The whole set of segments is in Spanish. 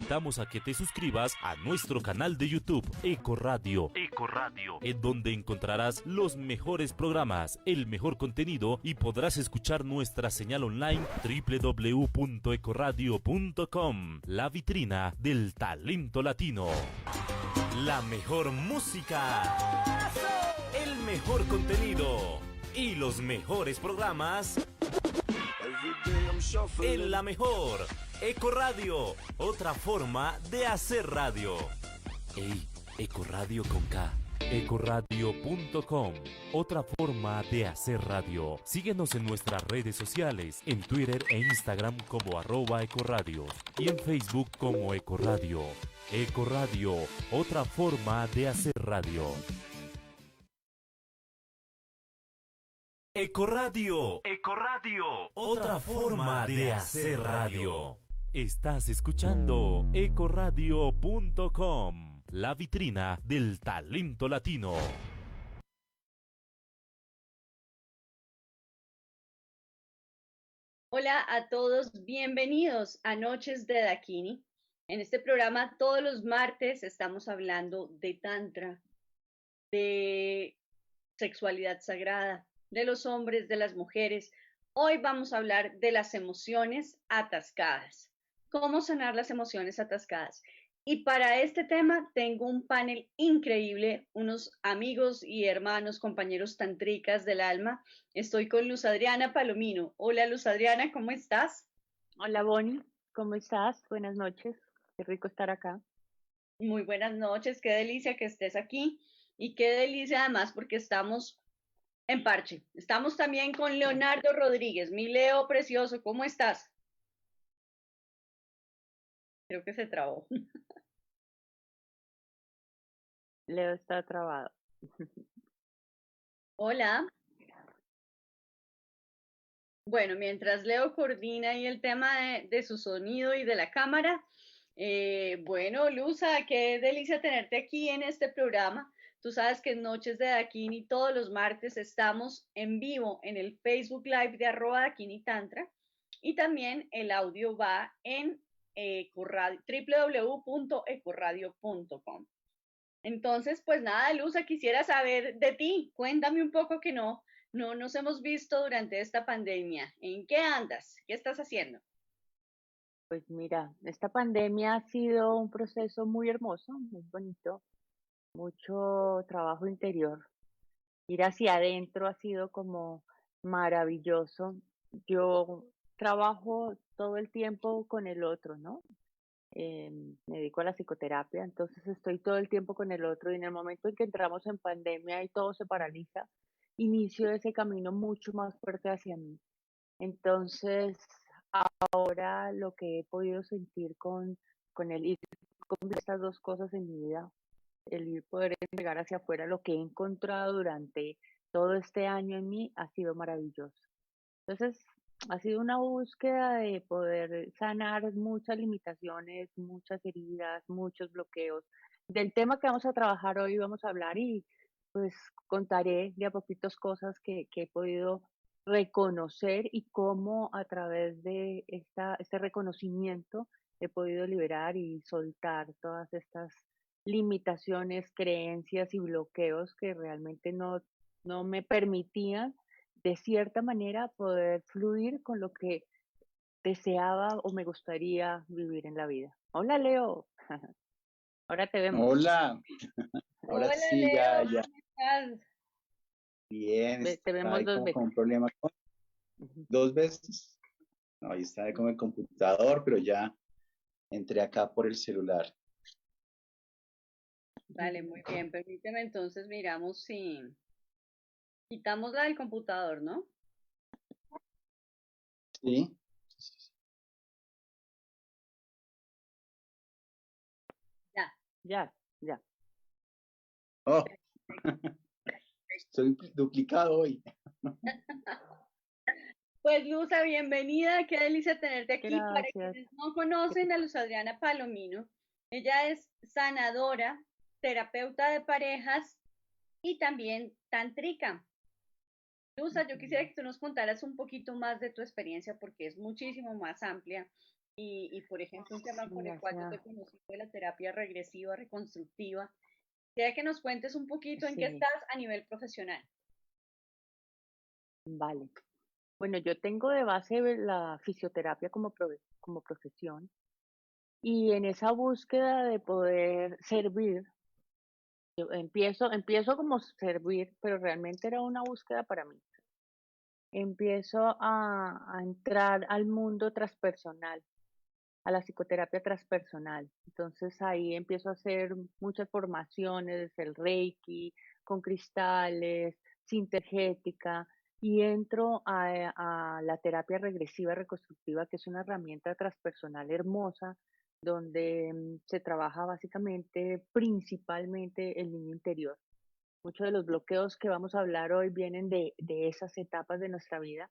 invitamos a que te suscribas a nuestro canal de YouTube, Eco Radio, en donde encontrarás los mejores programas, el mejor contenido y podrás escuchar nuestra señal online www.ecoradio.com, la vitrina del talento latino. La mejor música, el mejor contenido y los mejores programas en la mejor Eco Radio, otra forma de hacer radio. Ey, Eco Radio con K. Ecoradio.com, otra forma de hacer radio. Síguenos en nuestras redes sociales, en Twitter e Instagram como @Ecoradio y en Facebook como Ecoradio. Ecoradio, otra forma de hacer radio. Ecoradio, otra forma de hacer radio. Estás escuchando Ecoradio.com, la vitrina del talento latino. Hola a todos, bienvenidos a Noches de Dakini. En este programa todos los martes estamos hablando de tantra, de sexualidad sagrada, de los hombres, de las mujeres. Hoy vamos a hablar de las emociones atascadas. ¿Cómo sanar las emociones atascadas? Y para este tema tengo un panel increíble, unos amigos y hermanos, compañeros tantricas del alma. Estoy con Luz Adriana Palomino. Hola Luz Adriana, ¿cómo estás? Hola Bonnie, ¿cómo estás? Buenas noches, qué rico estar acá. Muy buenas noches, qué delicia que estés aquí y qué delicia además porque estamos en parche. Estamos también con Leonardo Rodríguez. Mi Leo precioso, ¿cómo estás? Creo que se trabó. Leo está trabado. Hola. Bueno, mientras Leo coordina ahí el tema de su sonido y de la cámara, bueno, Luza, qué delicia tenerte aquí en este programa. Tú sabes que en Noches de Dakini todos los martes estamos en vivo en el Facebook Live de @Dakini Tantra y también el audio va en www.ecoradio.com. Entonces, pues nada, Luza, quisiera saber de ti. Cuéntame un poco que no nos hemos visto durante esta pandemia. ¿En qué andas? ¿Qué estás haciendo? Pues mira, esta pandemia ha sido un proceso muy hermoso, muy bonito, mucho trabajo interior. Ir hacia adentro ha sido como maravilloso. Yo trabajo todo el tiempo con el otro, ¿no? Me dedico a la psicoterapia, entonces estoy todo el tiempo con el otro y en el momento en que entramos en pandemia y todo se paraliza, inicio ese camino mucho más fuerte hacia mí. Entonces, ahora lo que he podido sentir con el ir con estas dos cosas en mi vida, el ir poder entregar hacia afuera lo que he encontrado durante todo este año en mí ha sido maravilloso. Entonces, ha sido una búsqueda de poder sanar muchas limitaciones, muchas heridas, muchos bloqueos. Del tema que vamos a trabajar hoy vamos a hablar y pues contaré de a poquitos cosas que he podido reconocer y cómo a través de este reconocimiento he podido liberar y soltar todas estas limitaciones, creencias y bloqueos que realmente no me permitían de cierta manera poder fluir con lo que deseaba o me gustaría vivir en la vida. Hola Leo, ahora te vemos. Hola, ahora Hola sí, Leo, ya, ¿cómo estás? bien, Te está vemos ahí dos como con veces. un problema Ujú. dos veces. No, ahí está con el computador, pero ya entré acá por el celular. Vale, muy bien. Permíteme entonces, miramos si quitamos la del computador, ¿no? ¿Sí? Ya. Ya, ya. Oh, estoy duplicado hoy. Pues Luza, bienvenida, qué delicia tenerte aquí. Para Gracias. quienes no Qué conocen a rico. Luz Adriana Palomino, ella es sanadora, terapeuta de parejas y también tantrica. Luza, yo quisiera Ujú. que tú nos contaras un poquito más de tu experiencia porque es muchísimo más amplia y por ejemplo, un tema por el cual yo te Gracias. conocí fue la terapia regresiva, reconstructiva. Quería que nos cuentes un poquito en qué Sí, estás a nivel profesional. vale. Bueno, yo tengo de base la fisioterapia como profesión y en esa búsqueda de poder servir, yo empiezo como servir, pero realmente era una búsqueda para mí. Empiezo a entrar al mundo transpersonal, a la psicoterapia transpersonal. Entonces ahí empiezo a hacer muchas formaciones, el Reiki, con cristales, sintergética, y entro a la terapia regresiva reconstructiva, que es una herramienta transpersonal hermosa, donde se trabaja básicamente, principalmente el niño interior. Muchos de los bloqueos que vamos a hablar hoy vienen de esas etapas de nuestra vida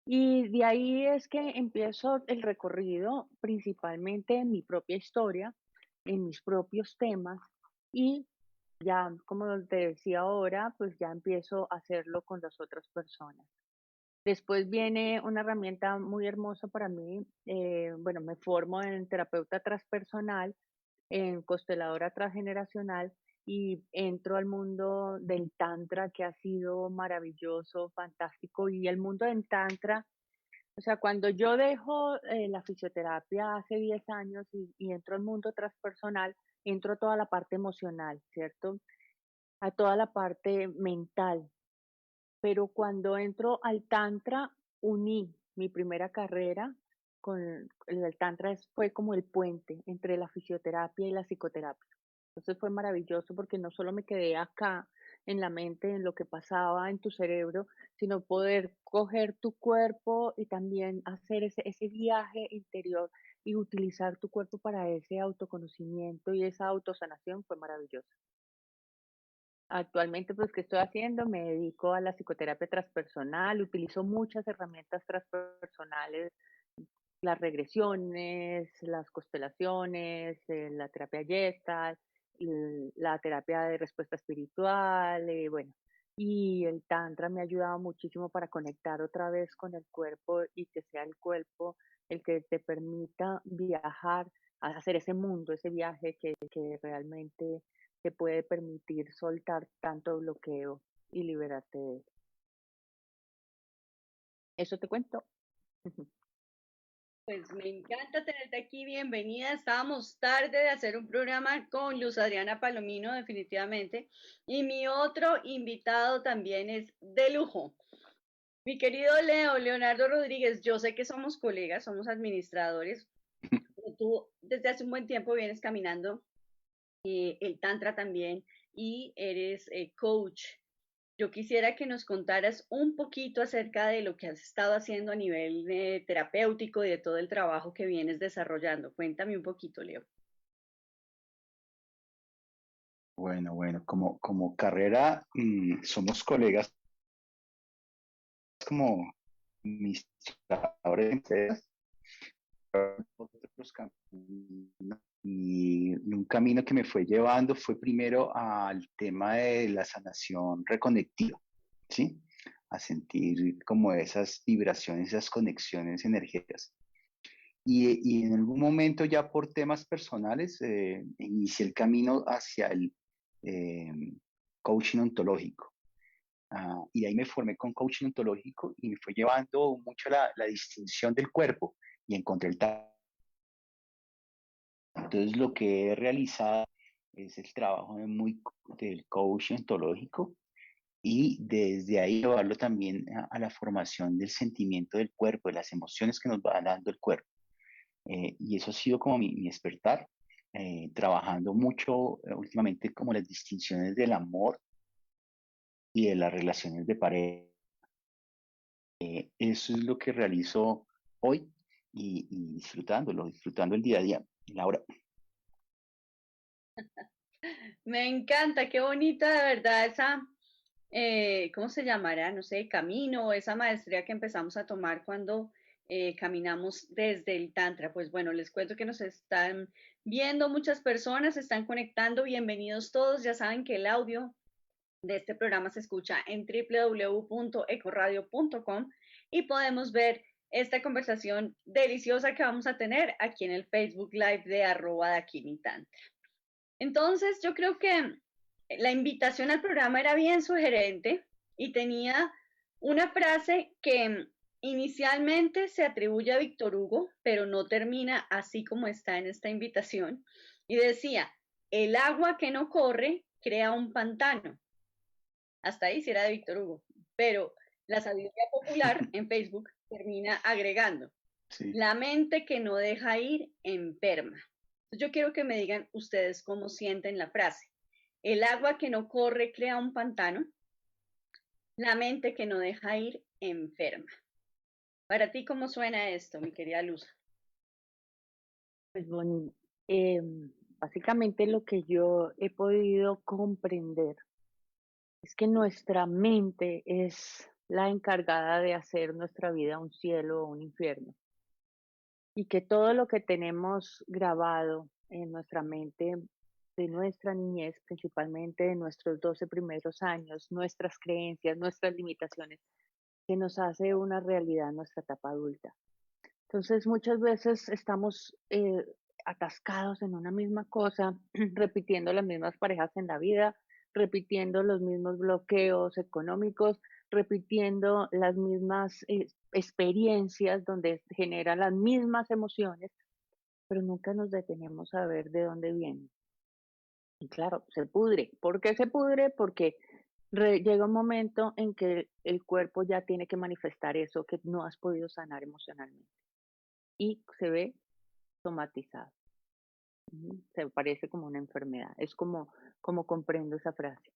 y de ahí es que empiezo el recorrido principalmente en mi propia historia, en mis propios temas y ya, como te decía ahora, pues ya empiezo a hacerlo con las otras personas. Después viene una herramienta muy hermosa para mí. Bueno, me formo en terapeuta transpersonal, en consteladora transgeneracional y entro al mundo del tantra que ha sido maravilloso, fantástico. Y el mundo del tantra, o sea, cuando yo dejo la fisioterapia hace 10 años y entro al mundo transpersonal, entro a toda la parte emocional, ¿cierto? A toda la parte mental. Pero cuando entro al tantra, uní mi primera carrera con el tantra fue como el puente entre la fisioterapia y la psicoterapia. Entonces fue maravilloso porque no solo me quedé acá en la mente, en lo que pasaba en tu cerebro, sino poder coger tu cuerpo y también hacer ese viaje interior y utilizar tu cuerpo para ese autoconocimiento y esa autosanación fue maravilloso. Actualmente, pues, ¿qué estoy haciendo? Me dedico a la psicoterapia transpersonal, utilizo muchas herramientas transpersonales, las regresiones, las constelaciones, la terapia Gestalt, la terapia de respuesta espiritual, bueno, y el tantra me ha ayudado muchísimo para conectar otra vez con el cuerpo y que sea el cuerpo el que te permita viajar, a hacer ese mundo, ese viaje que realmente te puede permitir soltar tanto bloqueo y liberarte de él. Eso te cuento. Pues me encanta tenerte aquí, bienvenida. Estábamos tarde de hacer un programa con Luz Adriana Palomino, definitivamente. Y mi otro invitado también es de lujo. Mi querido Leonardo Rodríguez, yo sé que somos colegas, somos administradores, pero tú desde hace un buen tiempo vienes caminando el Tantra también y eres coach. Yo quisiera que nos contaras un poquito acerca de lo que has estado haciendo a nivel terapéutico y de todo el trabajo que vienes desarrollando. Cuéntame un poquito, Leo. Bueno, como carrera, somos colegas como administradores de empresas, otros caminos. Y un camino que me fue llevando fue primero al tema de la sanación reconectiva, ¿sí? A sentir como esas vibraciones, esas conexiones energéticas. Y en algún momento ya por temas personales inicié el camino hacia el eh, coaching ontológico. Y de ahí me formé con coaching ontológico y me fue llevando mucho la distinción del cuerpo y encontré el talento. Entonces lo que he realizado es el trabajo del coaching ontológico y desde ahí llevarlo también a la formación del sentimiento del cuerpo, de las emociones que nos va dando el cuerpo. Y eso ha sido como mi despertar, trabajando mucho últimamente como las distinciones del amor y de las relaciones de pareja. Eso es lo que realizo hoy y disfrutando el día a día. Laura. Me encanta, qué bonita de verdad esa, ¿cómo se llamará? No sé, camino, esa maestría que empezamos a tomar cuando caminamos desde el Tantra. Pues bueno, les cuento que nos están viendo muchas personas, se están conectando, bienvenidos todos, ya saben que el audio de este programa se escucha en www.ecoradio.com y podemos ver esta conversación deliciosa que vamos a tener aquí en el Facebook Live de @dakinitantra. Entonces, yo creo que la invitación al programa era bien sugerente y tenía una frase que inicialmente se atribuye a Víctor Hugo, pero no termina así como está en esta invitación. Y decía, el agua que no corre crea un pantano. Hasta ahí sí era de Víctor Hugo, pero la sabiduría popular en Facebook termina agregando, Sí. la mente que no deja ir enferma. Yo quiero que me digan ustedes cómo sienten la frase. El agua que no corre crea un pantano. La mente que no deja ir enferma. Para ti, ¿cómo suena esto, mi querida Luz? Pues bueno, básicamente lo que yo he podido comprender es que nuestra mente es la encargada de hacer nuestra vida un cielo o un infierno. Y que todo lo que tenemos grabado en nuestra mente de nuestra niñez, principalmente de nuestros 12 primeros años, nuestras creencias, nuestras limitaciones, que nos hace una realidad en nuestra etapa adulta. Entonces, muchas veces estamos atascados en una misma cosa, repitiendo las mismas parejas en la vida, repitiendo los mismos bloqueos económicos, repitiendo las mismas experiencias donde generan las mismas emociones, pero nunca nos detenemos a ver de dónde viene. Y claro, se pudre. ¿Por qué se pudre? Porque llega un momento en que el cuerpo ya tiene que manifestar eso que no has podido sanar emocionalmente y se ve somatizado. Se parece como una enfermedad. Es como comprendo esa frase.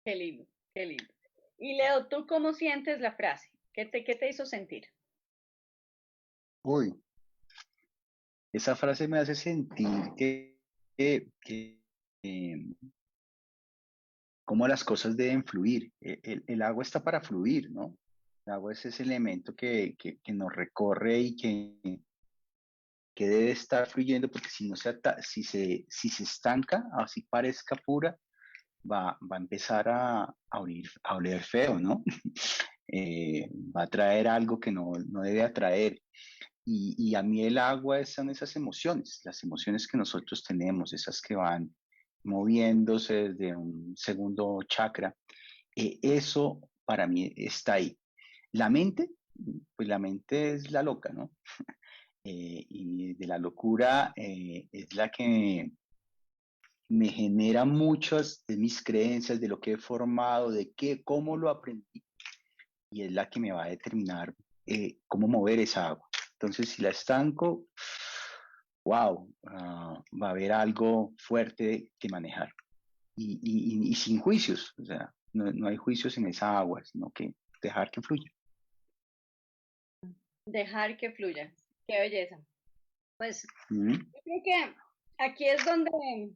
Qué lindo, qué lindo. Y Leo, ¿tú cómo sientes la frase? ¿Qué te hizo sentir? Uy, esa frase me hace sentir que cómo las cosas deben fluir. El agua está para fluir, ¿no? El agua es ese elemento que nos recorre y que debe estar fluyendo, porque si no si se estanca, así parezca pura, va a empezar a oler feo, ¿no? Va a traer algo que no debe atraer. Y a mí el agua son esas emociones, las emociones que nosotros tenemos, esas que van moviéndose desde un segundo chakra. Eso para mí está ahí. La mente, pues la mente es la loca, ¿no? Y de la locura es la que me genera muchas de mis creencias, de lo que he formado, cómo lo aprendí, y es la que me va a determinar cómo mover esa agua. Entonces, si la estanco, wow, va a haber algo fuerte que manejar. Y sin juicios, o sea, no hay juicios en esa agua, sino que dejar que fluya. Dejar que fluya. Qué belleza. Pues Mm. yo creo que aquí es donde,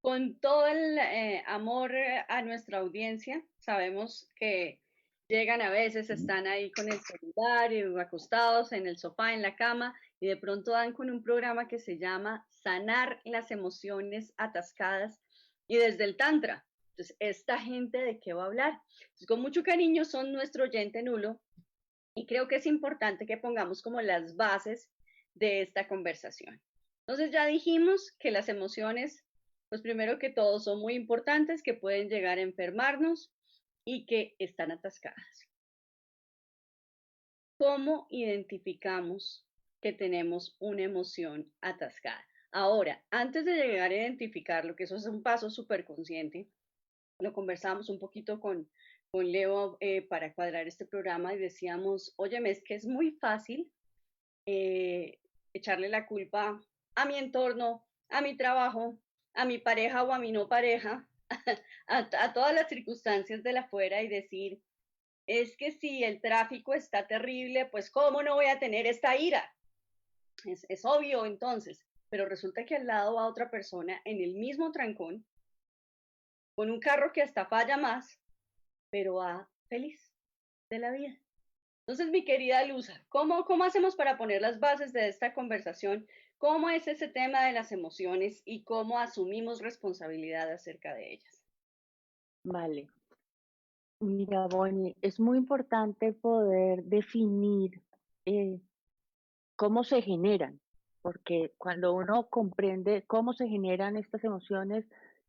con todo el amor a nuestra audiencia, sabemos que llegan a veces, están ahí con el celular y acostados en el sofá, en la cama, y de pronto dan con un programa que se llama Sanar las emociones atascadas y desde el Tantra. Entonces, ¿esta gente de qué va a hablar? Entonces, con mucho cariño son nuestro oyente nulo y creo que es importante que pongamos como las bases de esta conversación. Entonces ya dijimos que las emociones, pues primero que todo, son muy importantes, que pueden llegar a enfermarnos y que están atascadas. ¿Cómo identificamos que tenemos una emoción atascada? Ahora, antes de llegar a identificarlo, que eso es un paso súper consciente, lo conversamos un poquito con Leo para cuadrar este programa y decíamos, óyeme, es que es muy fácil echarle la culpa a mi entorno, a mi trabajo, a mi pareja o a mi no pareja, a todas las circunstancias de la afuera y decir, es que si el tráfico está terrible, pues ¿cómo no voy a tener esta ira? Es obvio entonces, pero resulta que al lado va otra persona en el mismo trancón, con un carro que hasta falla más, pero va feliz de la vida. Entonces, mi querida Luza, ¿cómo hacemos para poner las bases de esta conversación? ¿Cómo es ese tema de las emociones y cómo asumimos responsabilidad acerca de ellas? Vale. Mira, Bonnie, es muy importante poder definir eh, cómo se generan, porque cuando uno comprende cómo se generan estas emociones,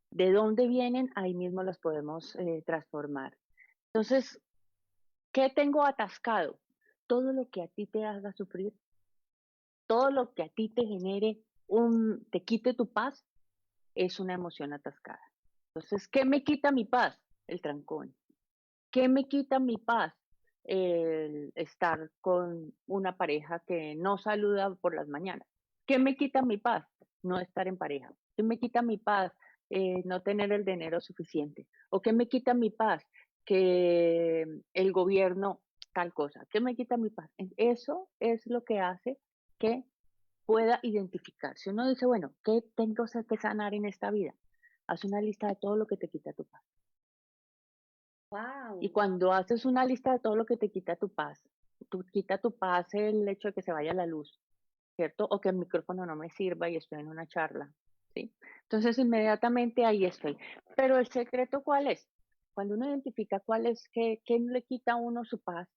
de dónde vienen, ahí mismo las podemos transformar. Entonces, ¿qué tengo atascado? Todo lo que a ti te haga sufrir, todo lo que a ti te genere te quite tu paz, es una emoción atascada. Entonces, ¿qué me quita mi paz? El trancón. ¿Qué me quita mi paz? El estar con una pareja que no saluda por las mañanas. ¿Qué me quita mi paz? No estar en pareja. ¿Qué me quita mi paz? No tener el dinero suficiente. ¿O qué me quita mi paz? Que el gobierno tal cosa. ¿Qué me quita mi paz? Eso es lo que hace que pueda identificar. Si uno dice, bueno, ¿qué tengo que sanar en esta vida? Haz una lista de todo lo que te quita tu paz. Y Wow. cuando haces una lista de todo lo que te quita tu paz el hecho de que se vaya la luz, ¿cierto? O que el micrófono no me sirva y estoy en una charla, ¿sí? Entonces inmediatamente ahí estoy. Pero el secreto, ¿cuál es? Cuando uno identifica cuál es, qué le quita a uno su paz,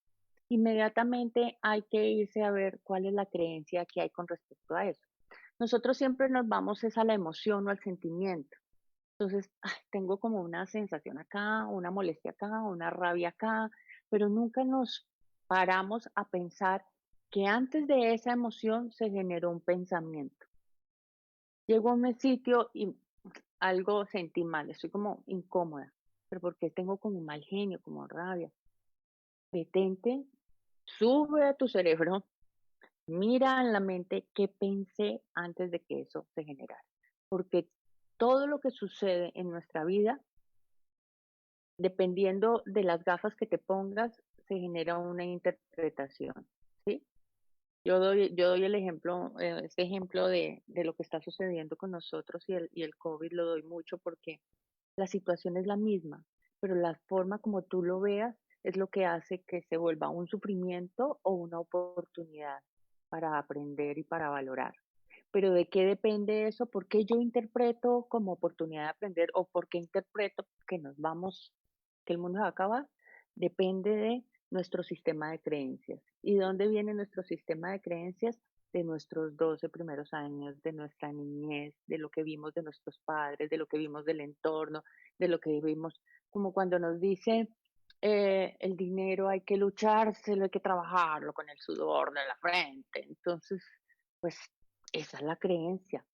inmediatamente hay que irse a ver cuál es la creencia que hay con respecto a eso. Nosotros siempre nos vamos es a la emoción o al sentimiento. Entonces, tengo como una sensación acá, una molestia acá, una rabia acá, pero nunca nos paramos a pensar que antes de esa emoción se generó un pensamiento. Llego a un sitio y algo sentí mal, estoy como incómoda, pero porque tengo como mal genio, como rabia. Detente, sube a tu cerebro, mira en la mente qué pensé antes de que eso se generara. Porque todo lo que sucede en nuestra vida, dependiendo de las gafas que te pongas, se genera una interpretación, ¿sí? Yo doy el ejemplo, este ejemplo de lo que está sucediendo con nosotros y el COVID lo doy mucho porque la situación es la misma, pero la forma como tú lo veas es lo que hace que se vuelva un sufrimiento o una oportunidad para aprender y para valorar. Pero ¿de qué depende eso? ¿Por qué yo interpreto como oportunidad de aprender o por qué interpreto que nos vamos, que el mundo se va a acabar? Depende de nuestro sistema de creencias. ¿Y de dónde viene nuestro sistema de creencias? De nuestros 12 primeros años, de nuestra niñez, de lo que vimos de nuestros padres, de lo que vimos del entorno, de lo que vimos, como cuando nos dice el dinero hay que luchárselo, hay que trabajarlo con el sudor de la frente. Entonces, pues esa es la creencia.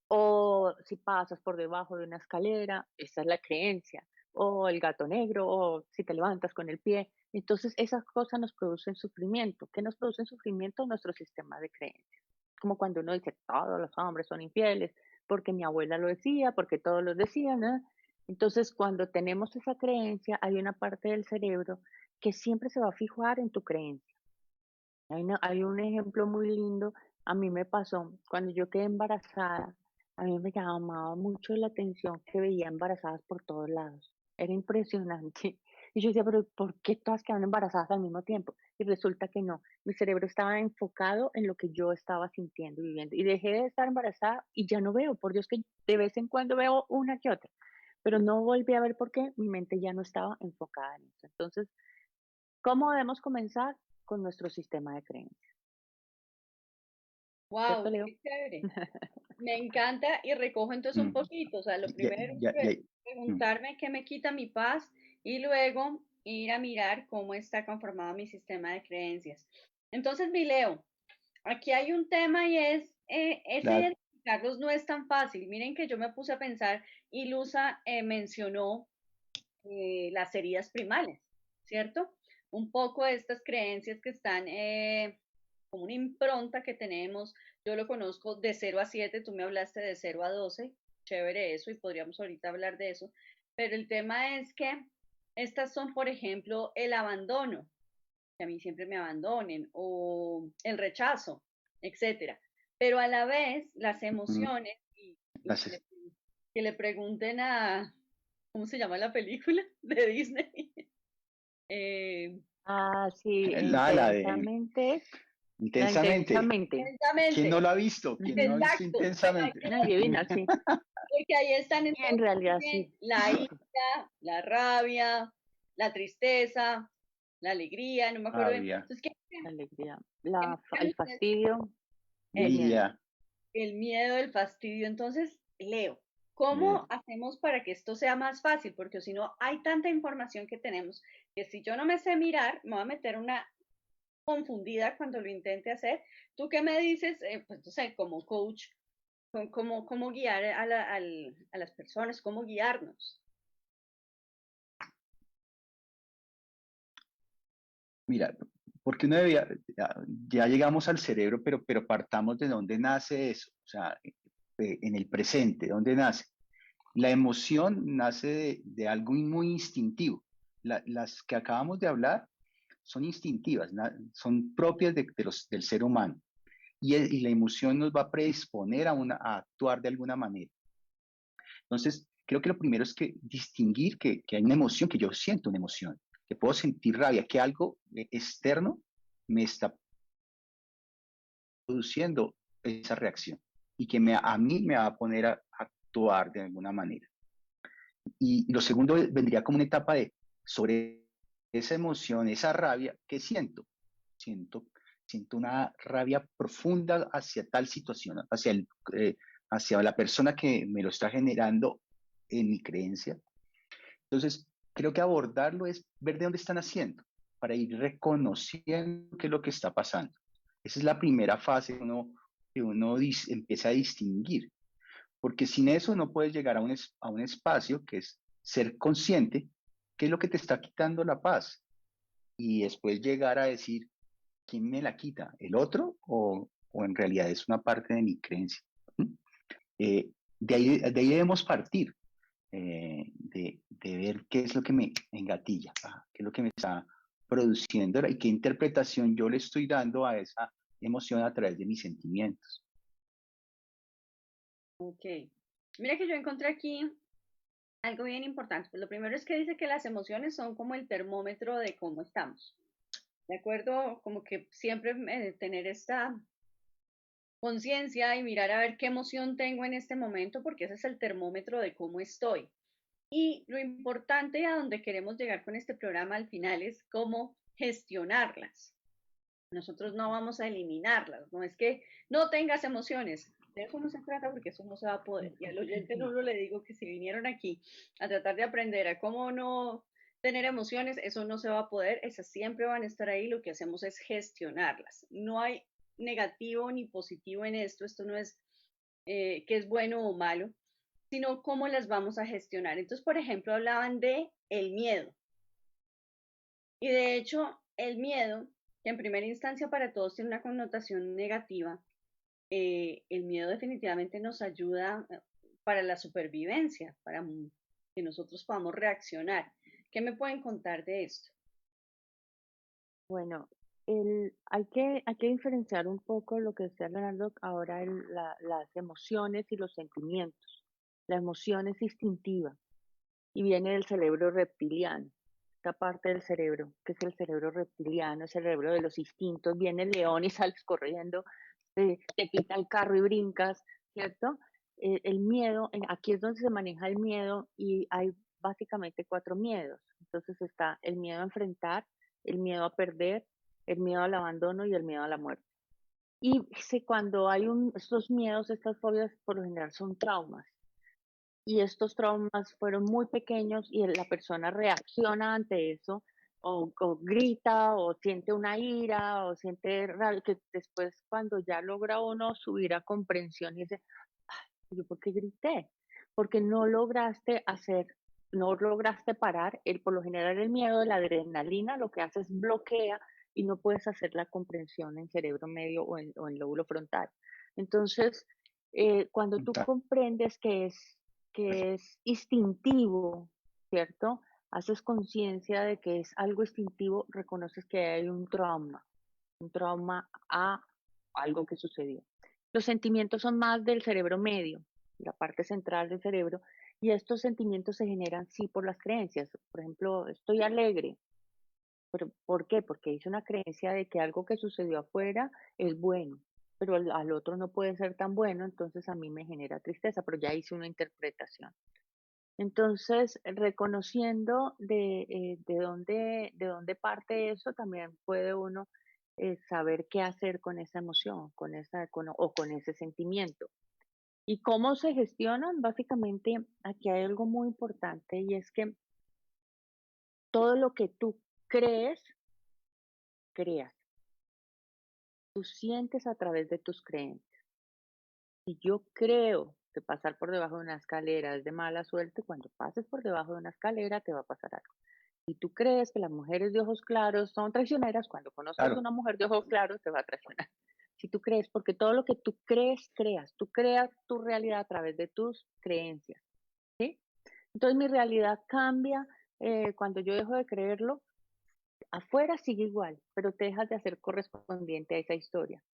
O si pasas por debajo de una escalera, esa es la creencia. O el gato negro, o si te levantas con el pie. Entonces, esas cosas nos producen sufrimiento. ¿Qué nos producen sufrimiento? Nuestro sistema de creencias. Como cuando uno dice, todos los hombres son infieles, porque mi abuela lo decía, porque todos lo decían, ¿no? Entonces, cuando tenemos esa creencia, hay una parte del cerebro que siempre se va a fijar en tu creencia. Hay un ejemplo muy lindo, a mí me pasó cuando yo quedé embarazada, a mí me llamaba mucho la atención que veía embarazadas por todos lados. Era impresionante. Y yo decía, pero ¿por qué todas quedan embarazadas al mismo tiempo? Y resulta que no, mi cerebro estaba enfocado en lo que yo estaba sintiendo y viviendo. Y dejé de estar embarazada y ya no veo, por Dios que de vez en cuando veo una que otra, pero no volví a ver por qué mi mente ya no estaba enfocada en eso. Entonces, ¿cómo debemos comenzar? Con nuestro sistema de creencias. ¿Cierto, Wow, Leo? qué chévere. Me encanta y recojo entonces un Mm, poquito. O sea, lo ya, primero ya, ya, mm. preguntarme qué me quita mi paz y luego ir a mirar cómo está conformado mi sistema de creencias. Entonces, mi Leo, aquí hay un tema y es, ese Claro. identificarlos no es tan fácil. Miren que yo me puse a pensar y Luza mencionó las heridas primales, ¿cierto? Un poco estas creencias que están como una impronta que tenemos. Yo lo conozco de 0 a 7, tú me hablaste de 0 a 12, chévere eso y podríamos ahorita hablar de eso, pero el tema es que estas son, por ejemplo, el abandono, que a mí siempre me abandonen, o el rechazo, etcétera. Pero a la vez, las Mm, emociones, y gracias. que le pregunten a, ¿cómo se llama la película de Disney? Eh, Ah, sí, La de intensamente, la Intensamente. intensamente. ¿Quién no Exactamente, lo ha visto? ¿Quién no ha visto exacto. Bueno, hay Intensamente? que Una divina, sí. porque ahí están Y en entonces realidad también sí. la ira, la rabia, la tristeza, la alegría, no me acuerdo bien. Rabia, Entonces, La alegría, qué mencionan el ustedes? fastidio y el miedo. ira, El miedo, el fastidio. Entonces, Leo, eh, ¿cómo hacemos para que esto sea más fácil? Porque si no, hay tanta información que tenemos que si yo no me sé mirar, me voy a meter una confundida cuando lo intente hacer. ¿Tú qué me dices? Pues no sé, como coach, cómo guiar a las personas, cómo guiarnos. mira, porque uno debía, ya llegamos al cerebro, pero partamos de dónde nace eso, o sea, en el presente, ¿dónde nace? La emoción nace de algo muy instintivo. Las que acabamos de hablar son instintivas, son propias del ser humano. Y la emoción nos va a predisponer a actuar de alguna manera. Entonces, creo que lo primero es que distinguir que hay una emoción, que yo siento una emoción, que puedo sentir rabia, que algo externo me está produciendo esa reacción y que a mí me va a poner a actuar de alguna manera. Y lo segundo vendría como una etapa de sobre esa emoción, esa rabia, ¿qué siento? Siento, siento una rabia profunda hacia tal situación, hacia la persona que me lo está generando en mi creencia. Entonces, creo que abordarlo es ver de dónde están haciendo, para ir reconociendo qué es lo que está pasando. Esa es la primera fase que uno empieza a distinguir, porque sin eso no puedes llegar a un espacio que es ser consciente qué es lo que te está quitando la paz y después llegar a decir, ¿quién me la quita? ¿El otro o en realidad es una parte de mi creencia? ¿Mm? De ahí debemos partir, de ver qué es lo que me engatilla, qué es lo que me está produciendo y qué interpretación yo le estoy dando a esa emoción a través de mis sentimientos. Ok. Mira que yo encontré aquí algo bien importante. Pues lo primero es que dice que las emociones son como el termómetro de cómo estamos. ¿De acuerdo? Como que siempre tener esta conciencia y mirar a ver qué emoción tengo en este momento, porque ese es el termómetro de cómo estoy. Y lo importante a donde queremos llegar con este programa al final es cómo gestionarlas. Nosotros no vamos a eliminarlas, no es que no tengas emociones, de eso no se trata porque eso no se va a poder. Y al oyente no le digo que si vinieron aquí a tratar de aprender a cómo no tener emociones, eso no se va a poder, esas siempre van a estar ahí, lo que hacemos es gestionarlas. No hay negativo ni positivo en esto no es que es bueno o malo, sino cómo las vamos a gestionar. Entonces, por ejemplo, hablaban de el miedo. Y de hecho, el miedo, que en primera instancia para todos tiene una connotación negativa, el miedo definitivamente nos ayuda para la supervivencia, para que nosotros podamos reaccionar. ¿Qué me pueden contar de esto? Bueno, hay que diferenciar un poco lo que está hablando ahora, las emociones y los sentimientos. La emoción es instintiva y viene del cerebro reptiliano. Esta parte del cerebro, que es el cerebro reptiliano, el cerebro de los instintos, viene el león y sales corriendo, te quita el carro y brincas, ¿cierto? El miedo, aquí es donde se maneja el miedo y hay básicamente cuatro miedos. Entonces está el miedo a enfrentar, el miedo a perder, el miedo al abandono y el miedo a la muerte. Y cuando hay estos miedos, estas fobias, por lo general son traumas. Y estos traumas fueron muy pequeños y la persona reacciona ante eso o grita o siente una ira o siente rabia, que después cuando ya logra uno subir a comprensión y dice, ¿yo por qué grité? Porque no lograste parar, por lo general el miedo, la adrenalina, lo que hace es bloquea y no puedes hacer la comprensión en cerebro medio o en lóbulo frontal. Entonces, cuando tú comprendes que es instintivo, ¿cierto? Haces conciencia de que es algo instintivo, reconoces que hay un trauma a algo que sucedió. Los sentimientos son más del cerebro medio, la parte central del cerebro, y estos sentimientos se generan sí por las creencias. Por ejemplo, estoy alegre. ¿Pero por qué? Porque hice una creencia de que algo que sucedió afuera es bueno, pero al otro no puede ser tan bueno, entonces a mí me genera tristeza, pero ya hice una interpretación. Entonces, reconociendo de dónde parte eso, también puede uno saber qué hacer con esa emoción, o con ese sentimiento. ¿Y cómo se gestionan? Básicamente, aquí hay algo muy importante y es que todo lo que tú crees, creas. Tú sientes a través de tus creencias. Si yo creo que pasar por debajo de una escalera es de mala suerte, cuando pases por debajo de una escalera te va a pasar algo. Si tú crees que las mujeres de ojos claros son traicioneras, cuando conozcas a Claro, una mujer de ojos claros te va a traicionar. Si tú crees, porque todo lo que tú crees, creas. Tú creas tu realidad a través de tus creencias, ¿sí? Entonces mi realidad cambia cuando yo dejo de creerlo. Afuera sigue igual, pero te dejas de hacer correspondiente a esa historia.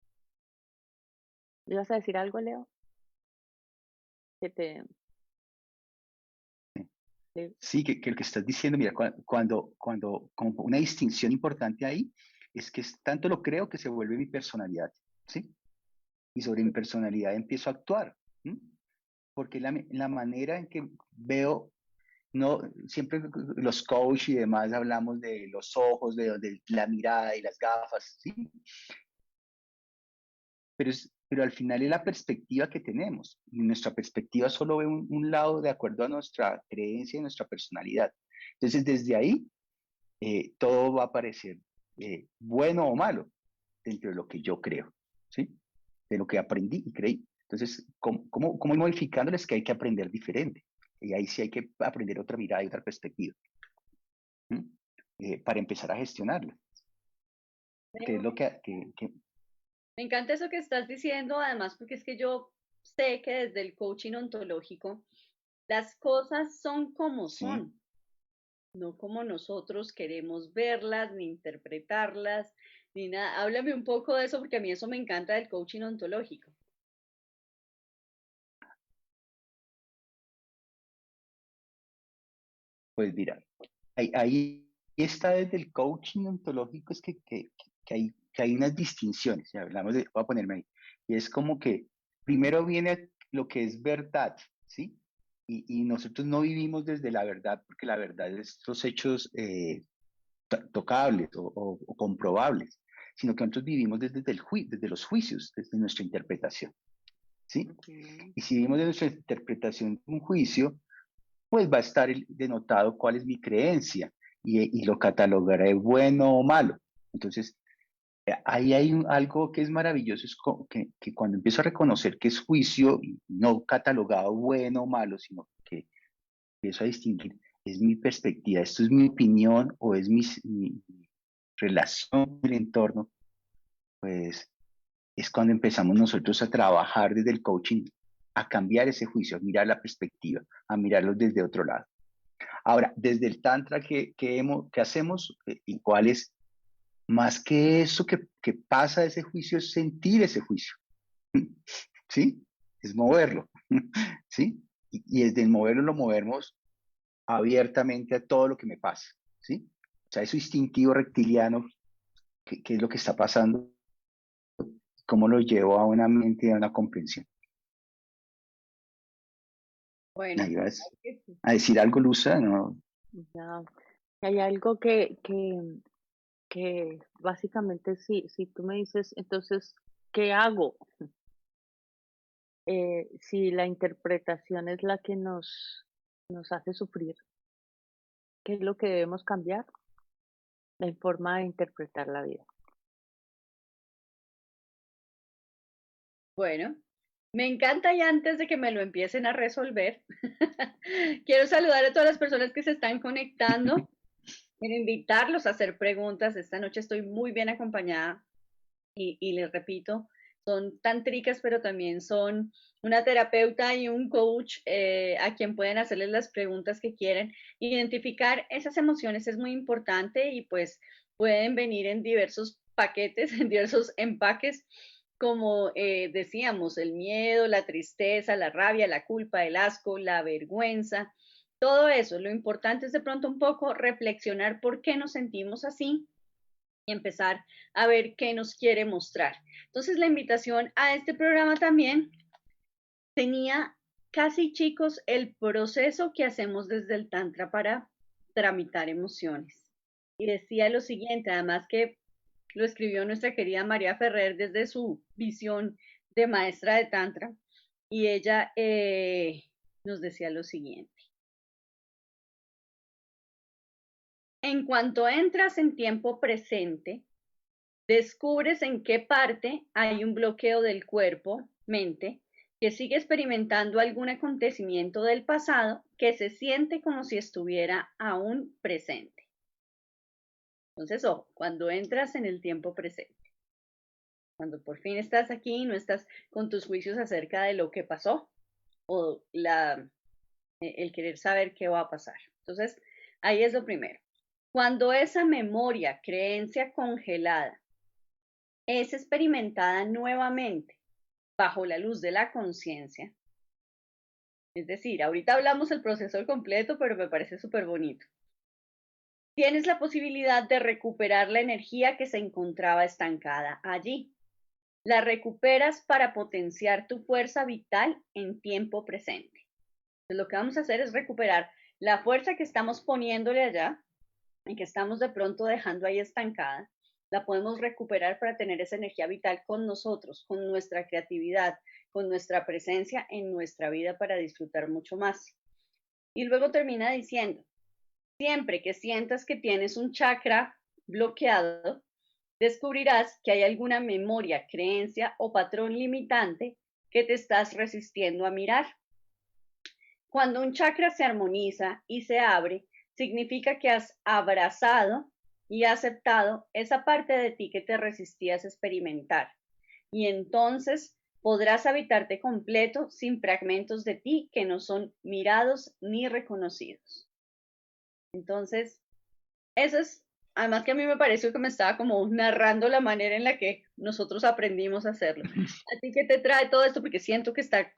¿Me ibas a decir algo, Leo? Que te... Leo. sí, que lo que estás diciendo, mira, como una distinción importante ahí es que tanto lo creo que se vuelve mi personalidad, ¿sí? Y sobre mi personalidad empiezo a actuar, ¿m? Porque la manera en que veo, no, siempre los coach y demás hablamos de los ojos, de la mirada y las gafas, ¿sí? Pero al final es la perspectiva que tenemos. Y nuestra perspectiva solo ve un lado de acuerdo a nuestra creencia y nuestra personalidad. Entonces, desde ahí, todo va a parecer bueno o malo dentro de lo que yo creo, ¿sí? De lo que aprendí y creí. Entonces, ¿cómo ir modificándoles que hay que aprender diferente? Y ahí sí hay que aprender otra mirada y otra perspectiva, ¿m? Para empezar a gestionarlo, que es lo que Me encanta eso que estás diciendo, además, porque es que yo sé que desde el coaching ontológico las cosas son como sí. son, no como nosotros queremos verlas, ni interpretarlas, ni nada. Háblame un poco de eso, porque a mí eso me encanta del coaching ontológico. Pues mira, ahí está desde el coaching ontológico, es que hay unas distinciones, si hablamos de, voy a ponerme ahí, y es como que primero viene lo que es verdad, ¿sí? Y nosotros no vivimos desde la verdad, porque la verdad es los hechos tocables o comprobables, sino que nosotros vivimos desde los juicios, desde nuestra interpretación, ¿sí? Ujú. Y si vivimos de nuestra interpretación de un juicio, pues va a estar denotado cuál es mi creencia y lo catalogaré bueno o malo. Entonces, ahí hay algo que es maravilloso, es que cuando empiezo a reconocer que es juicio, y no catalogado bueno o malo, sino que empiezo a distinguir, es mi perspectiva, esto es mi opinión o es mi relación con el entorno, pues es cuando empezamos nosotros a trabajar desde el coaching, a cambiar ese juicio, a mirar la perspectiva, a mirarlo desde otro lado. Ahora, desde el Tantra, ¿qué hacemos? Igual es más que eso que pasa ese juicio, es sentir ese juicio, ¿sí? Es moverlo, ¿sí? Y desde el moverlo lo movemos abiertamente a todo lo que me pasa, ¿sí? O sea, eso instintivo reptiliano, que es lo que está pasando, cómo lo llevo a una mente y a una comprensión. Bueno, ¿Me ibas ¿verdad que sí? a decir algo, Luza? ¿No? Ya. Hay algo que básicamente si tú me dices, entonces, ¿qué hago? Si la interpretación es la que nos hace sufrir, ¿qué es lo que debemos cambiar? La forma de interpretar la vida. Bueno, me encanta y antes de que me lo empiecen a resolver, quiero saludar a todas las personas que se están conectando. Quiero invitarlos a hacer preguntas. Esta noche estoy muy bien acompañada y les repito, son tántricas, pero también son una terapeuta y un coach a quien pueden hacerles las preguntas que quieren. Identificar esas emociones es muy importante y pues pueden venir en diversos paquetes, en diversos empaques, como decíamos, el miedo, la tristeza, la rabia, la culpa, el asco, la vergüenza. Todo eso, lo importante es de pronto un poco reflexionar por qué nos sentimos así y empezar a ver qué nos quiere mostrar. Entonces, la invitación a este programa también tenía casi chicos el proceso que hacemos desde el Tantra para tramitar emociones. Y decía lo siguiente, además que lo escribió nuestra querida María Ferrer desde su visión de maestra de Tantra, y ella nos decía lo siguiente. En cuanto entras en tiempo presente, descubres en qué parte hay un bloqueo del cuerpo, mente, que sigue experimentando algún acontecimiento del pasado que se siente como si estuviera aún presente. Entonces, ojo, cuando entras en el tiempo presente, cuando por fin estás aquí y no estás con tus juicios acerca de lo que pasó o el querer saber qué va a pasar. Entonces, ahí es lo primero. Cuando esa memoria, creencia congelada, es experimentada nuevamente bajo la luz de la conciencia, es decir, ahorita hablamos el proceso completo, pero me parece súper bonito. Tienes la posibilidad de recuperar la energía que se encontraba estancada allí. La recuperas para potenciar tu fuerza vital en tiempo presente. Entonces, lo que vamos a hacer es recuperar la fuerza que estamos poniéndole allá y que estamos de pronto dejando ahí estancada. La podemos recuperar para tener esa energía vital con nosotros, con nuestra creatividad, con nuestra presencia en nuestra vida para disfrutar mucho más. Y luego termina diciendo, siempre que sientas que tienes un chakra bloqueado, descubrirás que hay alguna memoria, creencia o patrón limitante que te estás resistiendo a mirar. Cuando un chakra se armoniza y se abre, significa que has abrazado y aceptado esa parte de ti que te resistías a experimentar. Y entonces podrás habitarte completo sin fragmentos de ti que no son mirados ni reconocidos. Entonces, eso es, además que a mí me pareció que me estaba como narrando la manera en la que nosotros aprendimos a hacerlo. ¿A ti qué te trae todo esto? Porque siento que está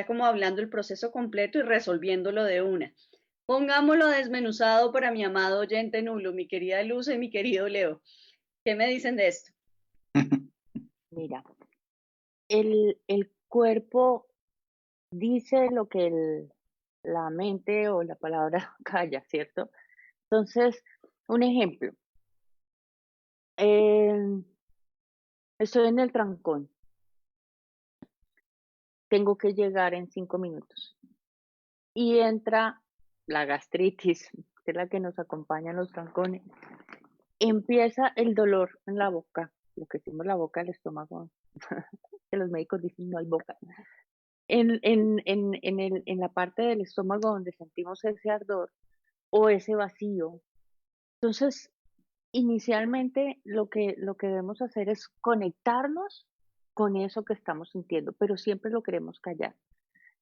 como hablando el proceso completo y resolviéndolo de una. Pongámoslo desmenuzado para mi amado oyente nulo, mi querida Luz y mi querido Leo. ¿Qué me dicen de esto? Mira, el cuerpo dice lo que la mente o la palabra calla, ¿cierto? Entonces, un ejemplo. Estoy en el trancón. Tengo que llegar en 5 minutos. Y entra la gastritis, que es la que nos acompaña en los trancones. Empieza el dolor en la boca, lo que decimos la boca, el estómago, que los médicos dicen no hay boca. En la parte del estómago donde sentimos ese ardor o ese vacío. Entonces, inicialmente lo que debemos hacer es conectarnos con eso que estamos sintiendo, pero siempre lo queremos callar.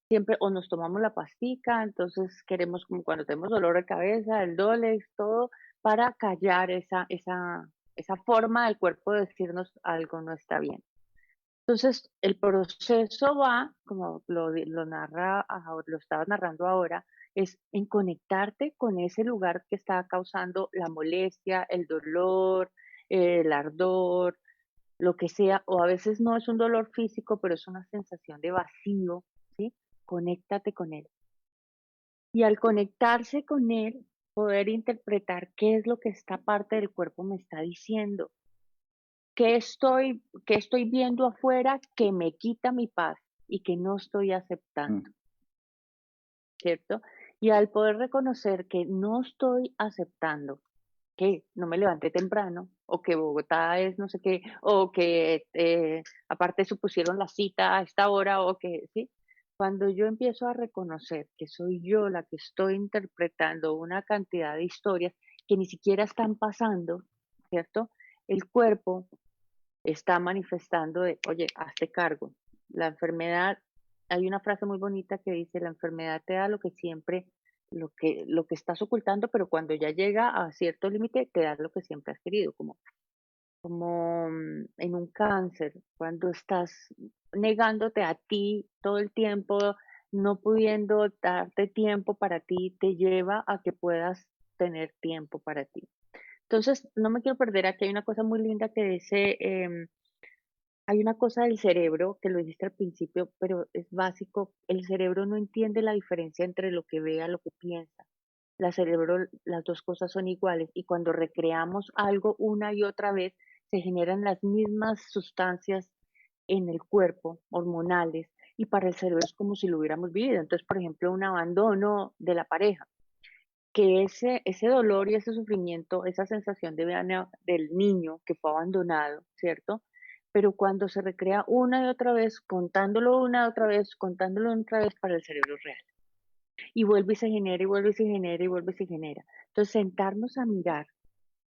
Siempre o nos tomamos la pastica, entonces queremos como cuando tenemos dolor de cabeza, el Dolex, todo, para callar esa forma del cuerpo de decirnos algo no está bien. Entonces, el proceso va, como lo estaba narrando ahora, es en conectarte con ese lugar que está causando la molestia, el dolor, el ardor, lo que sea, o a veces no es un dolor físico, pero es una sensación de vacío, ¿sí? Conéctate con él. Y al conectarse con él, poder interpretar qué es lo que esta parte del cuerpo me está diciendo. ¿Qué estoy viendo afuera que me quita mi paz y que no estoy aceptando? ¿Cierto? Y al poder reconocer que no estoy aceptando, que no me levanté temprano, o que Bogotá es no sé qué, o que aparte supusieron la cita a esta hora, o que, ¿sí? Cuando yo empiezo a reconocer que soy yo la que estoy interpretando una cantidad de historias que ni siquiera están pasando, ¿cierto? El cuerpo está manifestando de, oye, hazte cargo. La enfermedad, hay una frase muy bonita que dice, la enfermedad te da lo que siempre, lo que estás ocultando, pero cuando ya llega a cierto límite, te da lo que siempre has querido, como en un cáncer, cuando estás negándote a ti todo el tiempo, no pudiendo darte tiempo para ti, te lleva a que puedas tener tiempo para ti. Entonces, no me quiero perder, aquí hay una cosa muy linda que dice, Hay una cosa del cerebro que lo dijiste al principio, pero es básico. El cerebro no entiende la diferencia entre lo que ve a lo que piensa. La cerebro, las dos cosas son iguales y cuando recreamos algo una y otra vez, se generan las mismas sustancias en el cuerpo, hormonales, y para el cerebro es como si lo hubiéramos vivido. Entonces, por ejemplo, un abandono de la pareja, que ese dolor y ese sufrimiento, esa sensación del niño que fue abandonado, ¿cierto? Pero cuando se recrea una y otra vez, contándolo una y otra vez, contándolo otra vez, para el cerebro es real. Y vuelve y se genera, y vuelve y se genera, y vuelve y se genera. Entonces, sentarnos a mirar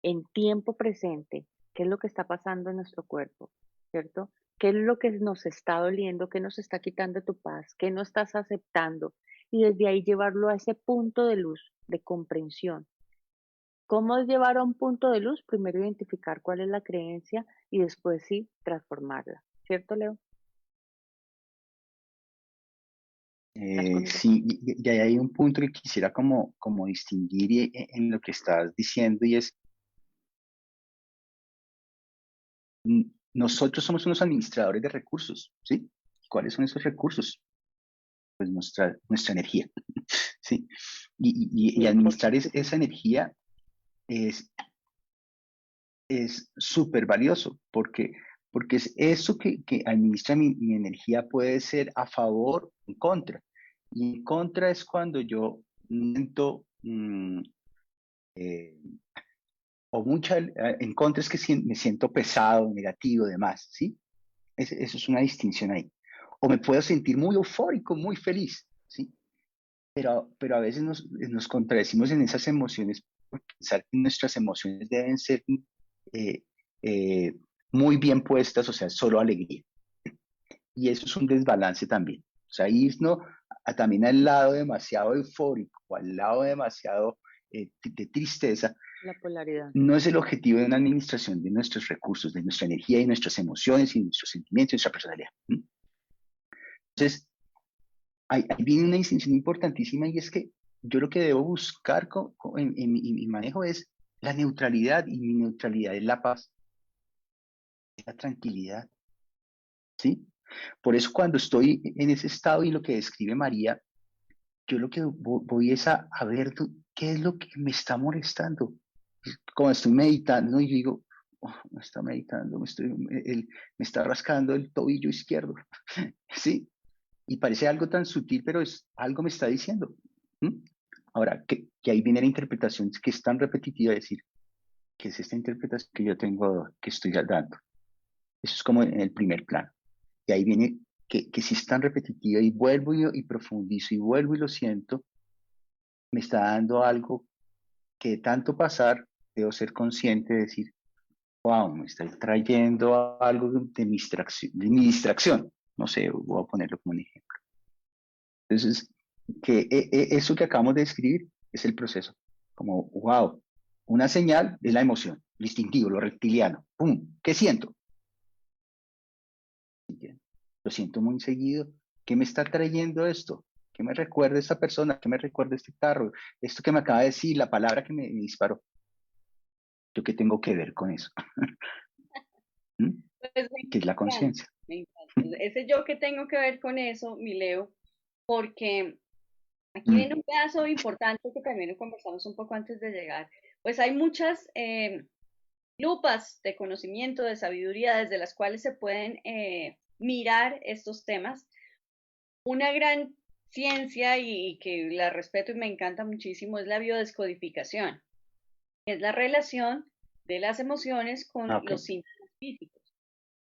en tiempo presente qué es lo que está pasando en nuestro cuerpo, ¿cierto? ¿Qué es lo que nos está doliendo? ¿Qué nos está quitando tu paz? ¿Qué no estás aceptando? Y desde ahí llevarlo a ese punto de luz, de comprensión. ¿Cómo es llevar a un punto de luz? Primero identificar cuál es la creencia y después sí transformarla. ¿Cierto, Leo? ¿Estás conmigo? Sí, y ahí hay un punto que quisiera como distinguir en lo que estás diciendo y es, nosotros somos unos administradores de recursos, ¿sí? ¿Cuáles son esos recursos? Pues nuestra energía, ¿sí? Y Sí, administrar esa energía es súper valioso porque es eso que administra mi energía puede ser a favor o en contra. Y en contra es cuando yo siento, o en contra es que me siento pesado, negativo, demás, ¿sí? Eso es una distinción ahí. O me puedo sentir muy eufórico, muy feliz, ¿sí? Pero a veces nos contradecimos en esas emociones por pensar que nuestras emociones deben ser eh, eh, muy bien puestas, o sea, solo alegría. Y eso es un desbalance también. O sea, irnos también al lado demasiado eufórico, al lado demasiado de tristeza, la polaridad. no es el objetivo de una administración de nuestros recursos, de nuestra energía y nuestras emociones y nuestros sentimientos y nuestra personalidad. Entonces, ahí viene una distinción importantísima y es que yo lo que debo buscar en mi manejo es la neutralidad y mi neutralidad es la paz, es la tranquilidad, ¿sí? Por eso cuando estoy en ese estado y lo que describe María, yo lo que voy es a ver qué es lo que me está molestando. Como estoy meditando y digo, oh, me está meditando, me está rascando el tobillo izquierdo, ¿sí? Y parece algo tan sutil, pero algo me está diciendo. ¿Mm? Ahora, que ahí viene la interpretación que es tan repetitiva, decir, ¿qué es esta interpretación que yo tengo, que estoy dando? Eso es como en el primer plano. Y ahí viene que si es tan repetitiva y vuelvo y profundizo y vuelvo y lo siento, me está dando algo que de tanto pasar, debo ser consciente de decir, wow, me está trayendo algo de mi distracción. No sé, voy a ponerlo como un ejemplo. Entonces, eso que acabamos de describir es el proceso. Como, wow, una señal es la emoción, lo instintivo, lo reptiliano. ¡Pum! ¿Qué siento? Lo siento muy seguido. ¿Qué me está trayendo esto? ¿Qué me recuerda esta persona? ¿Qué me recuerda este carro? Esto que me acaba de decir, la palabra que me disparó. ¿Yo qué tengo que ver con eso? ¿Mm? Pues ¿Qué es la conciencia? me encanta. Ese yo que tengo que ver con eso, mi Leo, porque aquí viene un pedazo importante que también lo conversamos un poco antes de llegar. Pues hay muchas lupas de conocimiento, de sabiduría, desde las cuales se pueden mirar estos temas. Una gran ciencia y que la respeto y me encanta muchísimo es la biodescodificación. Es la relación de las emociones con Ok. los síntomas físicos.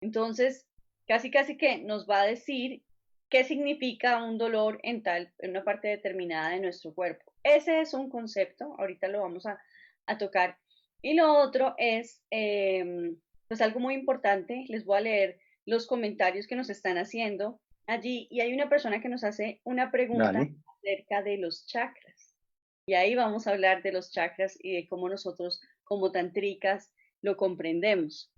Entonces, casi que nos va a decir qué significa un dolor en una parte determinada de nuestro cuerpo. Ese es un concepto, ahorita lo vamos a tocar. Y lo otro es, pues algo muy importante, les voy a leer los comentarios que nos están haciendo allí y hay una persona que nos hace una pregunta Dale. acerca de los chakras. Y ahí vamos a hablar de los chakras y de cómo nosotros como tantricas lo comprendemos.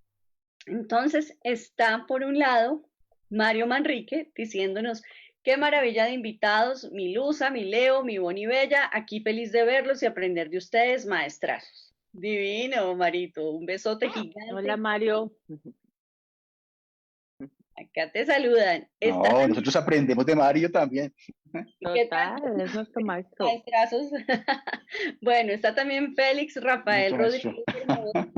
Entonces está por un lado Mario Manrique diciéndonos, qué maravilla de invitados, mi Luza, mi Leo, mi Boni Bella, aquí feliz de verlos y aprender de ustedes, maestrazos. Divino, Marito, un besote Hola, gigante. Mario. Acá te saludan. No, nosotros aprendemos de Mario también. ¿Qué tal? Total, es nuestro maestro. Maestrazos. Bueno, está también Félix Rafael Nuestro maestro. Rodríguez Hermoso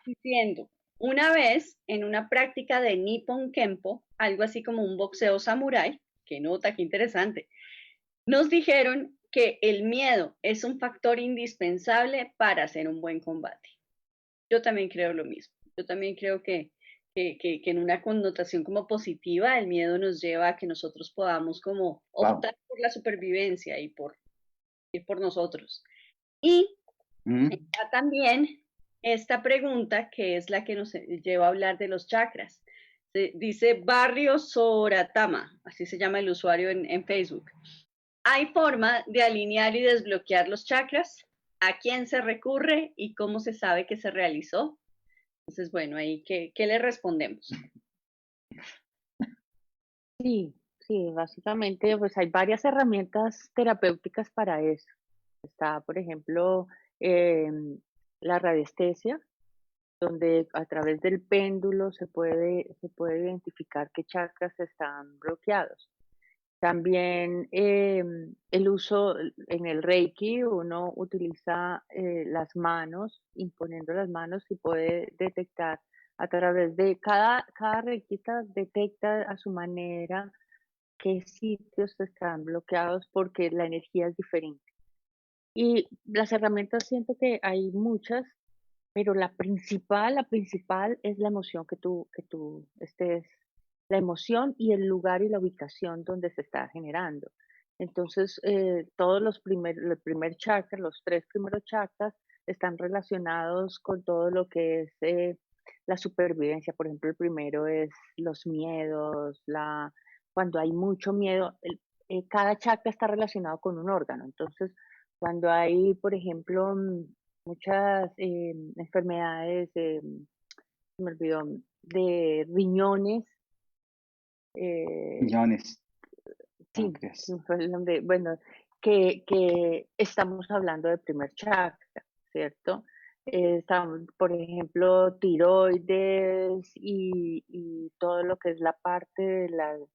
diciendo, una vez en una práctica de Nippon Kempo, algo así como un boxeo samurái, qué nota, qué interesante, nos dijeron que el miedo es un factor indispensable para hacer un buen combate. Yo también creo lo mismo. Yo también creo que en una connotación como positiva, el miedo nos lleva a que nosotros podamos como Wow. optar por la supervivencia y por ir por nosotros. Y está también esta pregunta que es la que nos lleva a hablar de los chakras. Dice Barrio Soratama, así se llama el usuario en Facebook. ¿Hay forma de alinear y desbloquear los chakras? ¿A quién se recurre y cómo se sabe que se realizó? Entonces, bueno, ahí, ¿qué le respondemos? Sí, sí, básicamente pues hay varias herramientas terapéuticas para eso. Está, por ejemplo, la radiestesia, donde a través del péndulo se puede identificar qué chakras están bloqueados. También el uso en el Reiki, uno utiliza las manos, imponiendo las manos y puede detectar a través de cada reikista detecta a su manera qué sitios están bloqueados porque la energía es diferente. Y las herramientas siento que hay muchas, pero la principal es la emoción que tú estés, la emoción y el lugar y la ubicación donde se está generando. Entonces, todos el primer chakra, los tres primeros chakras, están relacionados con todo lo que es la supervivencia. Por ejemplo, el primero es los miedos, cuando hay mucho miedo, cada chakra está relacionado con un órgano. Entonces, cuando hay, por ejemplo, muchas enfermedades, se me olvidó, de riñones, Millones. sí, Páncreas. se me fue el nombre, bueno, que estamos hablando del primer chakra, ¿cierto? Estamos, por ejemplo, tiroides y todo lo que es la parte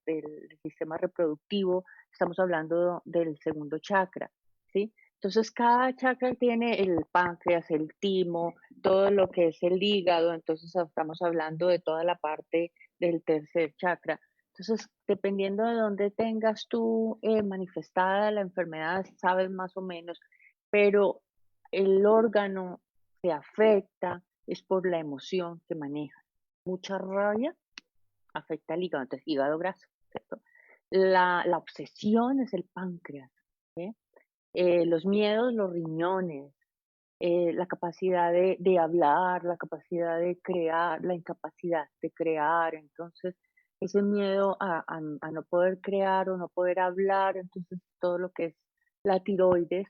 del sistema reproductivo, estamos hablando del segundo chakra, ¿sí? Entonces, cada chakra tiene el páncreas, el timo, todo lo que es el hígado, entonces estamos hablando de toda la parte del tercer chakra. Entonces, dependiendo de dónde tengas tú manifestada la enfermedad, sabes más o menos, pero el órgano se afecta es por la emoción que maneja. Mucha rabia afecta al hígado, entonces hígado graso, ¿cierto? La obsesión es el páncreas, ¿sí? Los miedos, los riñones, la capacidad de hablar, la capacidad de crear, la incapacidad de crear, entonces ese miedo a no poder crear o no poder hablar, entonces todo lo que es la tiroides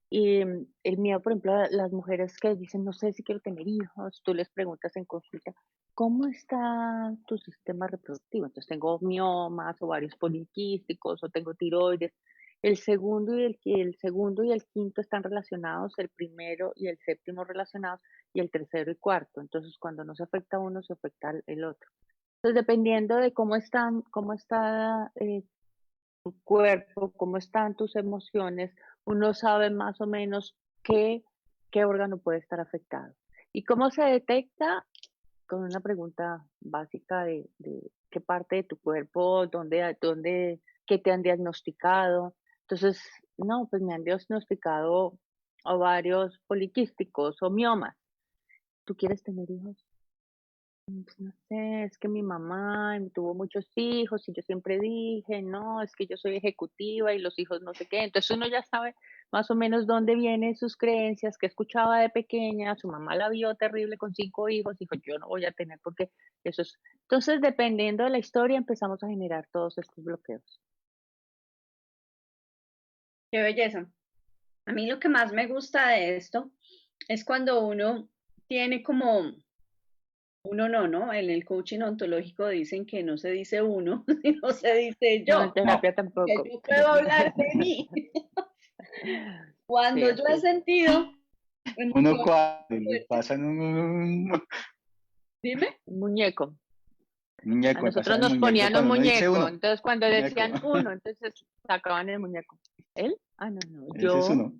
y el miedo, por ejemplo, a las mujeres que dicen, no sé si quiero tener hijos, tú les preguntas en consulta, ¿cómo está tu sistema reproductivo? Entonces tengo miomas, ovarios poliquísticos o tengo tiroides. El segundo y el quinto están relacionados, el primero y el séptimo relacionados, y el tercero y cuarto. Entonces, cuando no se afecta uno, se afecta el otro. Entonces, dependiendo de cómo está tu cuerpo, cómo están tus emociones, uno sabe más o menos qué órgano puede estar afectado. ¿Y cómo se detecta? Con una pregunta básica de qué parte de tu cuerpo, qué te han diagnosticado. Entonces, no, pues me han diagnosticado ovarios poliquísticos o miomas. ¿Tú quieres tener hijos? Pues no sé, es que mi mamá tuvo muchos hijos y yo siempre dije, no, es que yo soy ejecutiva y los hijos no sé qué. Entonces uno ya sabe más o menos dónde vienen sus creencias, que escuchaba de pequeña, su mamá la vio terrible con 5 hijos, dijo, yo no voy a tener porque eso es. Entonces, dependiendo de la historia, empezamos a generar todos estos bloqueos. Qué belleza. A mí lo que más me gusta de esto es cuando uno tiene como, uno no, en el coaching ontológico dicen que no se dice uno, sino se dice No, en yo, terapia que tampoco. yo puedo hablar de mí. Sí, Cuando yo he así es. sentido Uno emociones cuando le fuertes, pasan un... dime, Un muñeco. A Muñeco, me nosotros pasa el nos muñeco ponían un cuando uno dice muñeco, uno. entonces cuando Muñeco. decían uno, entonces sacaban el muñeco. ¿Él? Ah, no, no, Ese es yo. uno.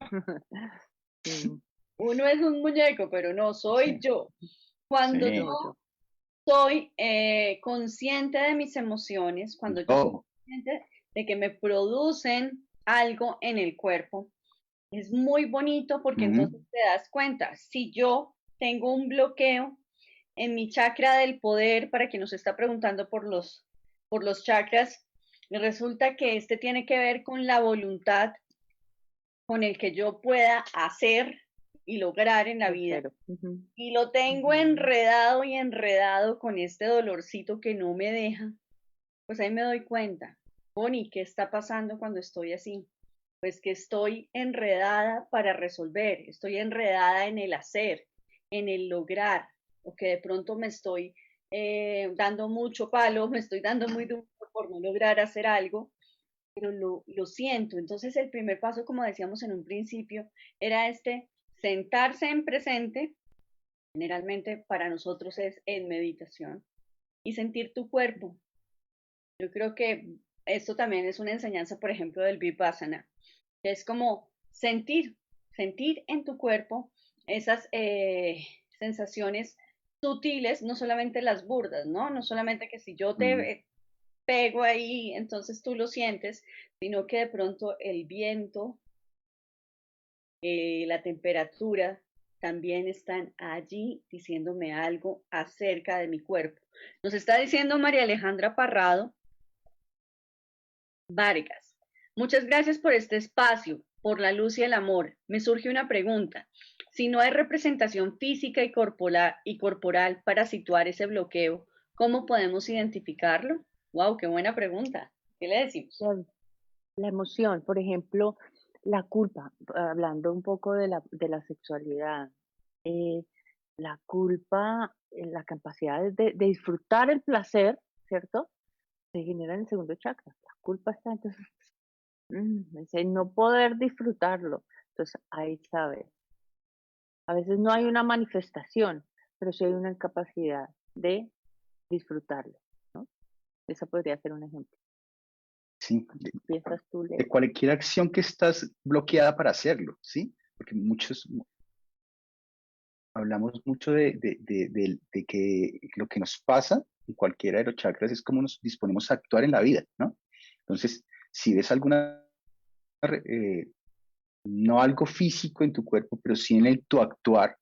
Sí, Uno es un muñeco, pero no, soy Sí, yo. Cuando sí. yo soy consciente de mis emociones, cuando yo soy Yo. consciente de que me producen algo en el cuerpo, es muy bonito porque Ujú, entonces te das cuenta, si yo tengo un bloqueo en mi chakra del poder, para quien nos está preguntando por los chakras, resulta que este tiene que ver con la voluntad con el que yo pueda hacer y lograr en la vida. tercero. Ujú, Y lo tengo ujú. enredado y enredado con este dolorcito que no me deja, pues ahí me doy cuenta. Bonnie, ¿qué está pasando cuando estoy así? Pues que estoy enredada para resolver, estoy enredada en el hacer, en el lograr, o que de pronto me estoy dando mucho palo, me estoy dando muy duro por no lograr hacer algo, pero lo siento. Entonces el primer paso, como decíamos en un principio, era este sentarse en presente, generalmente para nosotros es en meditación, y sentir tu cuerpo. Yo creo que esto también es una enseñanza, por ejemplo, del Vipassana, que es como sentir en tu cuerpo esas sensaciones sutiles, no solamente las burdas, ¿no? No solamente que si yo mm, te pego ahí, entonces tú lo sientes, sino que de pronto el viento, la temperatura, también están allí diciéndome algo acerca de mi cuerpo. Nos está diciendo María Alejandra Parrado Vargas. Muchas gracias por este espacio, por la luz y el amor. Me surge una pregunta. Si no hay representación física y corporal para situar ese bloqueo, ¿cómo podemos identificarlo? Wow, qué buena pregunta. ¿Qué le decimos? La, la emoción, por ejemplo, la culpa, hablando un poco de la sexualidad, eh, la culpa, la capacidad de disfrutar el placer, ¿cierto? Se genera en el segundo chakra. La culpa está entonces, es el no poder disfrutarlo. Entonces, ahí sabes. A veces no hay una manifestación, pero sí hay una incapacidad de disfrutarlo, ¿no? Eso podría ser un ejemplo. sí. ¿Piensas tú, De Leo? cualquier acción que estás bloqueada para hacerlo, ¿sí? Porque muchos hablamos mucho de que lo que nos pasa en cualquiera de los chakras es cómo nos disponemos a actuar en la vida, ¿no? Entonces, si ves alguna, eh, no algo físico en tu cuerpo, pero sí en tu actuar,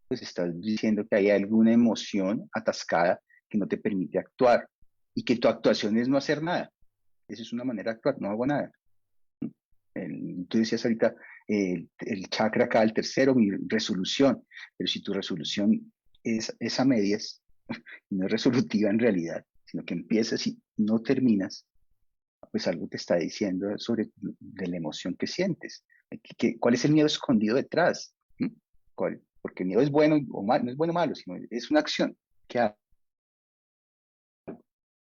pues estás diciendo que hay alguna emoción atascada que no te permite actuar y que tu actuación es no hacer nada. Esa es una manera de actuar, no hago nada. Tú decías ahorita el chakra acá, el tercero, mi resolución, pero si tu resolución es a medias, no es resolutiva en realidad, sino que empiezas y no terminas, pues algo te está diciendo sobre de la emoción que sientes. ¿Cuál es el miedo escondido detrás? ¿Mm? Porque el miedo es bueno o malo, no es bueno o malo, sino es una acción que hago.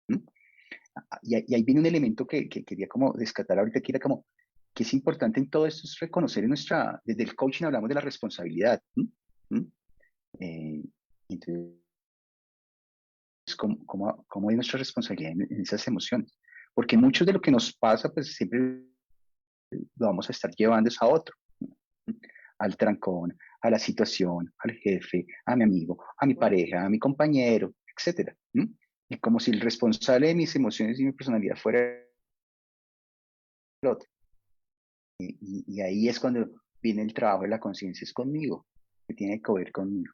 ¿Mm? Y ahí viene un elemento que quería como descartar ahorita, que era como que es importante en todo esto es reconocer en desde el coaching hablamos de la responsabilidad. ¿Mm? Eh, entonces, ¿cómo es nuestra responsabilidad en esas emociones? Porque mucho de lo que nos pasa, pues siempre lo vamos a estar llevando es a otro, ¿Mm? Al trancón, a la situación, al jefe, a mi amigo, a mi pareja, a mi compañero, etcétera. ¿Mm? Y como si el responsable de mis emociones y mi personalidad fuera el otro. Y ahí es cuando viene el trabajo de la conciencia, es conmigo, que tiene que ver conmigo.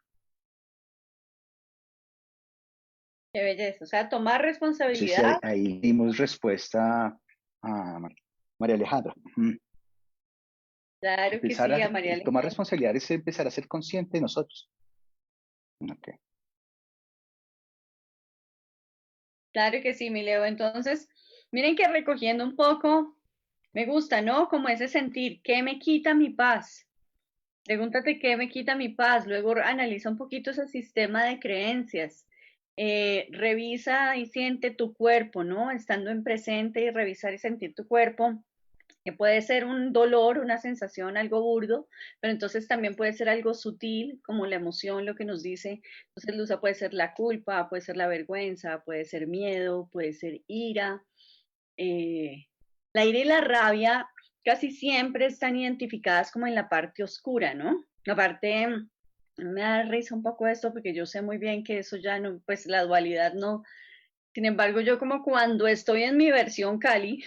Qué belleza. O sea, tomar No sé si responsabilidad. ahí dimos respuesta a María Alejandra. Claro que Empezar sí, a María el tomar Alejandra. responsabilidad es empezar a ser consciente de nosotros. Okay. Claro que sí, mi Leo. Entonces, miren que recogiendo un poco, me gusta, ¿no? Como ese sentir, ¿qué me quita mi paz? Pregúntate qué me quita mi paz. Luego analiza un poquito ese sistema de creencias. Revisa y siente tu cuerpo, ¿no? Estando en presente y revisar y sentir tu cuerpo. que puede ser un dolor, una sensación, algo burdo, pero entonces también puede ser algo sutil, como la emoción, lo que nos dice. Entonces, Luza, puede ser la culpa, puede ser la vergüenza, puede ser miedo, puede ser ira. Eh, la ira y la rabia casi siempre están identificadas como en la parte oscura, ¿no? La parte, me da risa un poco esto porque yo sé muy bien que eso ya no, pues la dualidad no. Sin embargo, yo como cuando estoy en mi versión Cali,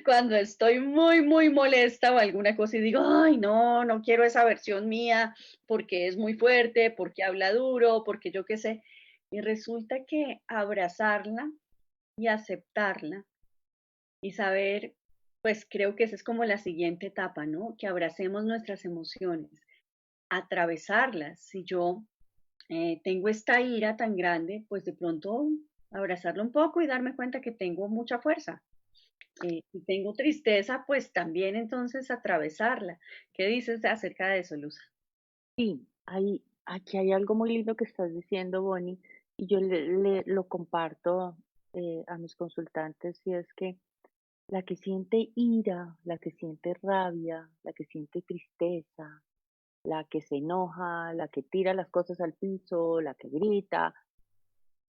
cuando estoy muy, muy molesta o alguna cosa y digo, ay, no, no quiero esa versión mía porque es muy fuerte, porque habla duro, porque yo qué sé. Y resulta que abrazarla y aceptarla y saber, pues creo que esa es como la siguiente etapa, ¿no? Que abracemos nuestras emociones, atravesarlas. Si yo tengo esta ira tan grande, pues de pronto abrazarla un poco y darme cuenta que tengo mucha fuerza. Si tengo tristeza, pues también entonces atravesarla. ¿Qué dices acerca de eso, Luz? Sí, aquí hay algo muy lindo que estás diciendo, Bonnie, y yo lo comparto a mis consultantes, y es que la que siente ira, la que siente rabia, la que siente tristeza, la que se enoja, la que tira las cosas al piso, la que grita,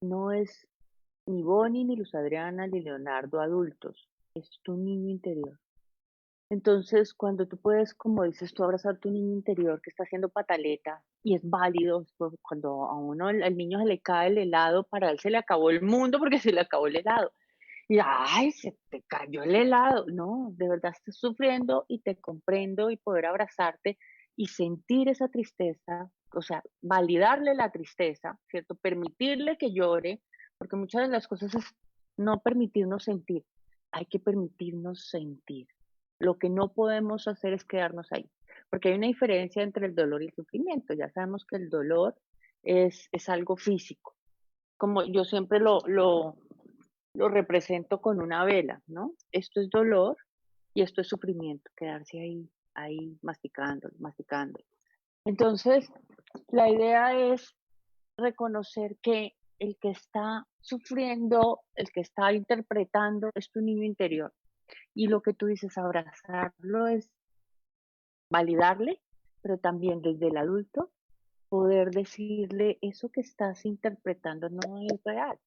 no es ni Bonnie, ni Luz Adriana, ni Leonardo adultos, es tu niño interior. Entonces, cuando tú puedes, como dices tú, abrazar tu niño interior que está haciendo pataleta, y es válido, cuando a uno, al niño se le cae el helado, para él se le acabó el mundo porque se le acabó el helado. Y, ay, se te cayó el helado. No, de verdad estás sufriendo y te comprendo, y poder abrazarte y sentir esa tristeza, o sea, validarle la tristeza, ¿cierto? Permitirle que llore, porque muchas de las cosas es no permitirnos sentir, hay que permitirnos sentir. Lo que no podemos hacer es quedarnos ahí, porque hay una diferencia entre el dolor y el sufrimiento. Ya sabemos que el dolor es algo físico, como yo siempre lo represento con una vela, ¿no? Esto es dolor y esto es sufrimiento, quedarse ahí masticando, masticando. Entonces, la idea es reconocer que el que está sufriendo, el que está interpretando es tu niño interior. Y lo que tú dices, abrazarlo es validarle, pero también desde el adulto poder decirle eso que estás interpretando no es real,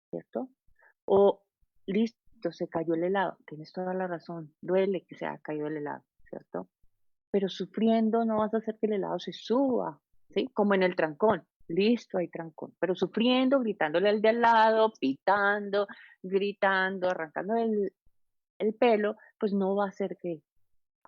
¿cierto? O listo, se cayó el helado, tienes toda la razón, duele que se haya caído el helado, ¿cierto? Pero sufriendo no vas a hacer que el helado se suba, ¿sí? Como en el trancón, listo, hay trancón, pero sufriendo, gritándole al de al lado, pitando, gritando, arrancando el pelo, pues no va a hacer que.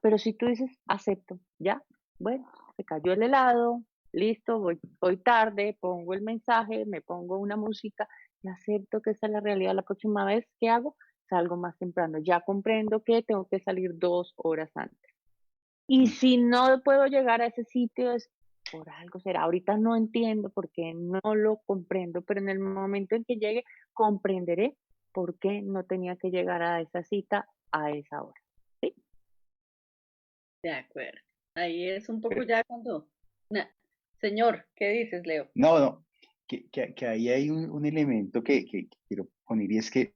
Pero si tú dices, acepto, ya, bueno, se cayó el helado, listo, voy tarde, pongo el mensaje, me pongo una música y acepto que esa es la realidad. La próxima vez que hago, salgo más temprano. Ya comprendo que tengo que salir 2 horas antes. Y si no puedo llegar a ese sitio, es por algo será. Ahorita no entiendo por qué, no lo comprendo, pero en el momento en que llegue, comprenderé por qué no tenía que llegar a esa cita a esa hora. ¿Sí? De acuerdo. Ahí es un poco ya cuando... Señor, ¿qué dices, Leo? No, no, que ahí hay un elemento que quiero poner, y es que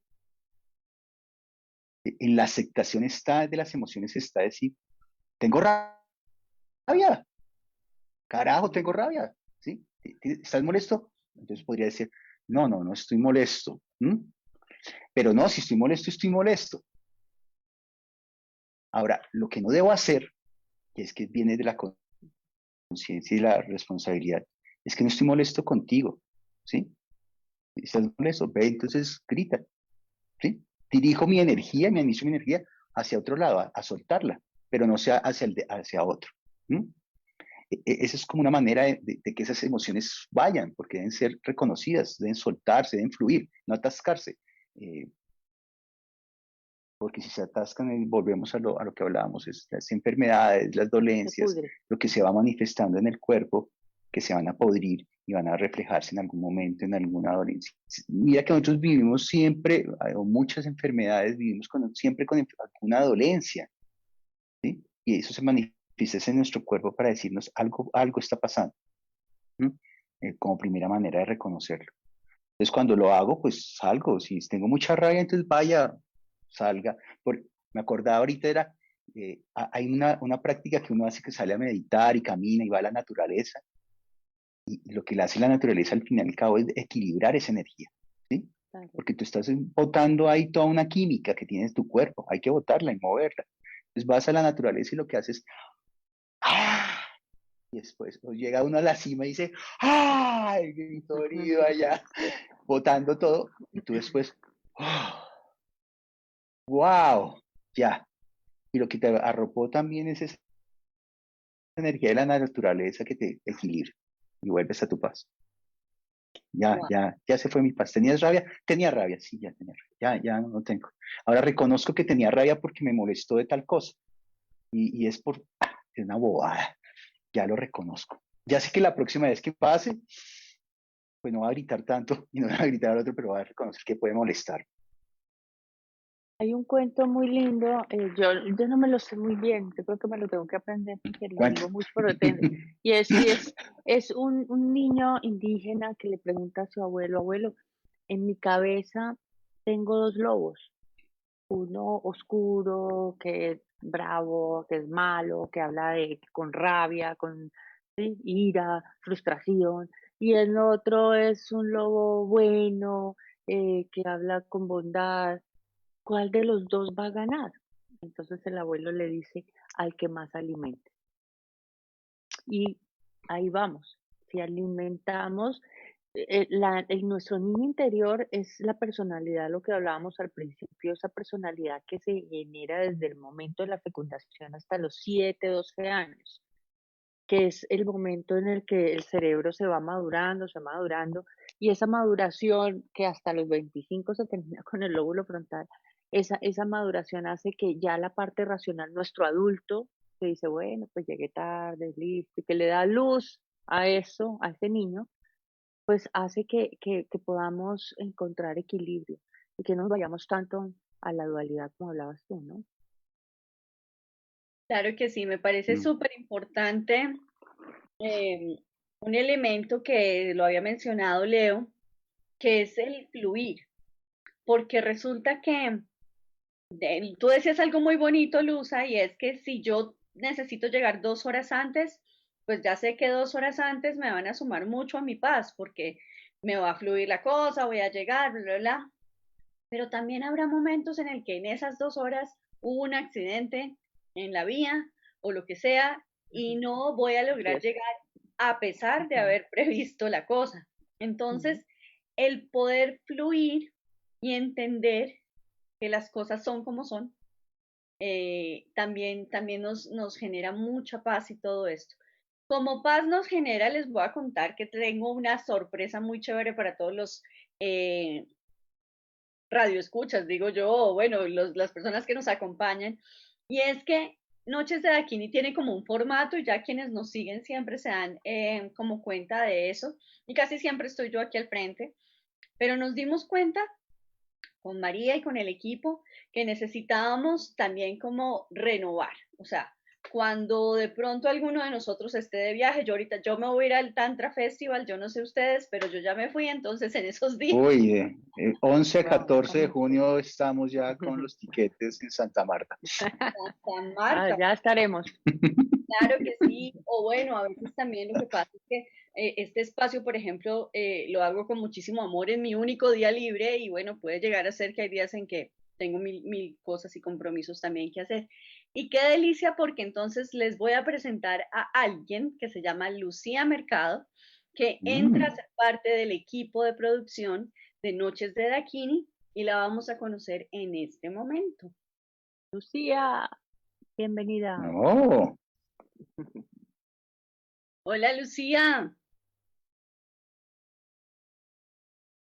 en la aceptación está de las emociones, está decir, tengo rabia, carajo, tengo rabia, ¿sí? ¿Estás molesto? Entonces podría decir, no, no, no estoy molesto. Pero no, si estoy molesto, estoy molesto. Ahora, lo que no debo hacer, que es que viene de la conciencia y la responsabilidad, es que no estoy molesto contigo, ¿sí? Si estás molesto, ve, entonces grita, ¿sí? Dirijo mi energía, mi inicio mi energía hacia otro lado, a soltarla, pero no sea hacia otro. Esa es como una manera de que esas emociones vayan, porque deben ser reconocidas, deben soltarse, deben fluir, no atascarse. Porque si se atascan, volvemos a lo que hablábamos, es las enfermedades, las Se dolencias, pudre. lo que se va manifestando en el cuerpo, que se van a podrir y van a reflejarse en algún momento en alguna dolencia. Mira que nosotros vivimos siempre, o muchas enfermedades, vivimos siempre con alguna dolencia, ¿sí? Y eso se manifiesta en nuestro cuerpo para decirnos algo está pasando, como primera manera de reconocerlo. Entonces, cuando lo hago, pues salgo. Si tengo mucha rabia, entonces vaya, salga. Me acordaba ahorita, hay una práctica que uno hace que sale a meditar y camina y va a la naturaleza. Y lo que le hace la naturaleza al fin y al cabo es equilibrar esa energía, ¿sí? Claro. Porque tú estás botando ahí toda una química que tienes tu cuerpo, hay que botarla y moverla. Entonces vas a la naturaleza y lo que haces, ¡ah! Y después llega uno a la cima y dice, ¡ay! Grito herido allá, botando todo, y tú después, ¡oh! ¡Wow! Ya. Y lo que te arropó también es esa energía de la naturaleza que te equilibra y vuelves a tu paz. Wow. Ya se fue mi paz. ¿Tenías rabia? Tenía rabia, sí, ya tenía rabia. Ya no tengo. Ahora reconozco que tenía rabia porque me molestó de tal cosa. Y es es una bobada. Ya lo reconozco. Ya sé que la próxima vez que pase, pues no va a gritar tanto y no va a gritar al otro, pero va a reconocer que puede molestar. Hay un cuento muy lindo, yo no me lo sé muy bien, yo creo que me lo tengo que aprender porque lo ¿Cuánto? digo mucho, pero es un niño indígena que le pregunta a su abuelo, abuelo, en mi cabeza tengo dos lobos, uno oscuro, que es bravo, que es malo, que habla con rabia, con ¿sí? Ira, frustración, y el otro es un lobo bueno, que habla con bondad. ¿Cuál de los dos va a ganar? Entonces el abuelo le dice al que más alimente. Y ahí vamos. Si alimentamos, nuestro niño interior es la personalidad, lo que hablábamos al principio, esa personalidad que se genera desde el momento de la fecundación hasta los 7, 12 años, que es el momento en el que el cerebro se va madurando, y esa maduración que hasta los 25 se termina con el lóbulo frontal, esa maduración hace que ya la parte racional, nuestro adulto, que dice, bueno, pues llegué tarde, listo, y que le da luz a eso, a ese niño, pues hace que podamos encontrar equilibrio y que no nos vayamos tanto a la dualidad como hablabas tú, ¿no? Claro que sí, me parece Mm. súper importante un elemento que lo había mencionado Leo, que es el fluir, porque resulta que tú decías algo muy bonito, Luza, y es que si yo necesito llegar 2 horas antes, pues ya sé que 2 horas antes me van a sumar mucho a mi paz, porque me va a fluir la cosa, voy a llegar, bla, bla, bla. Pero también habrá momentos en el que en esas 2 horas hubo un accidente en la vía o lo que sea, y no voy a Así lograr es. llegar a pesar de Ujú, haber previsto la cosa. ujú. Entonces, el poder fluir y entender que las cosas son como son, también nos genera mucha paz y todo esto. Como paz nos genera, les voy a contar que tengo una sorpresa muy chévere para todos los eh, radioescuchas, digo yo, o bueno, las personas que nos acompañan. Y es que Noches de Daquini tiene como un formato y ya quienes nos siguen siempre se dan como cuenta de eso. Y casi siempre estoy yo aquí al frente. Pero nos dimos cuenta con María y con el equipo que necesitábamos también como renovar. O sea, cuando de pronto alguno de nosotros esté de viaje, yo me voy a ir al Tantra Festival, yo no sé ustedes, pero yo ya me fui, entonces en esos días. Uy, 11 a Wow, 14 de ¿cómo estuvo? junio estamos ya con los tiquetes en Santa Marta. San Ah, Marta, ya estaremos. claro que sí, o bueno, a veces también lo que pasa es que este espacio, por ejemplo, lo hago con muchísimo amor en mi único día libre y bueno, puede llegar a ser que hay días en que tengo mil cosas y compromisos también que hacer. Y qué delicia porque entonces les voy a presentar a alguien que se llama Lucía Mercado, que entra a Mm. ser parte del equipo de producción de Noches de Daquini y la vamos a conocer en este momento. Lucía, bienvenida. Oh, Hola Lucía,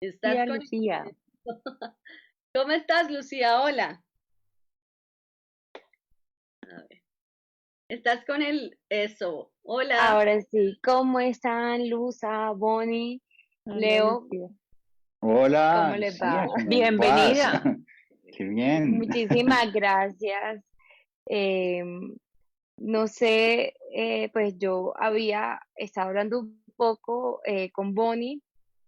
¿estás Lucía, con... Lucía. ¿Cómo estás, Lucía? Hola. A ver. ¿Estás con el eso? Hola. Ahora sí, ¿cómo están Luza, Bonnie, Hola, Leo? Lucía. hola, ¿Cómo les Lucía, va? ¿cómo vas? Bienvenida. Qué bien. Muchísimas gracias. Em, no sé, pues yo había estado hablando un poco con Bonnie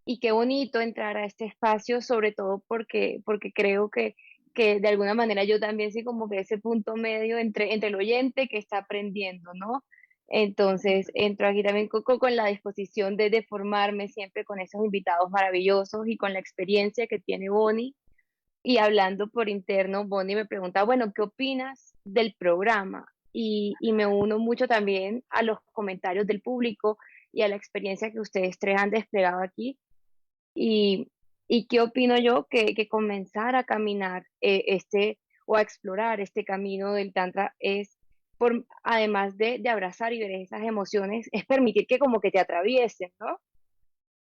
y qué bonito entrar a este espacio, sobre todo porque creo que que de alguna manera yo también soy como que ese punto medio entre el oyente que está aprendiendo, ¿no? Entonces entro aquí también con la disposición de formarme siempre con esos invitados maravillosos y con la experiencia que tiene Bonnie. Y hablando por interno, Bonnie me pregunta, bueno, ¿qué opinas del programa? Y me uno mucho también a los comentarios del público y a la experiencia que ustedes tres han desplegado aquí. Y, y qué opino yo que comenzar a caminar o a explorar este camino del Tantra es, además de abrazar y ver esas emociones, es permitir que como que te atraviesen, ¿no?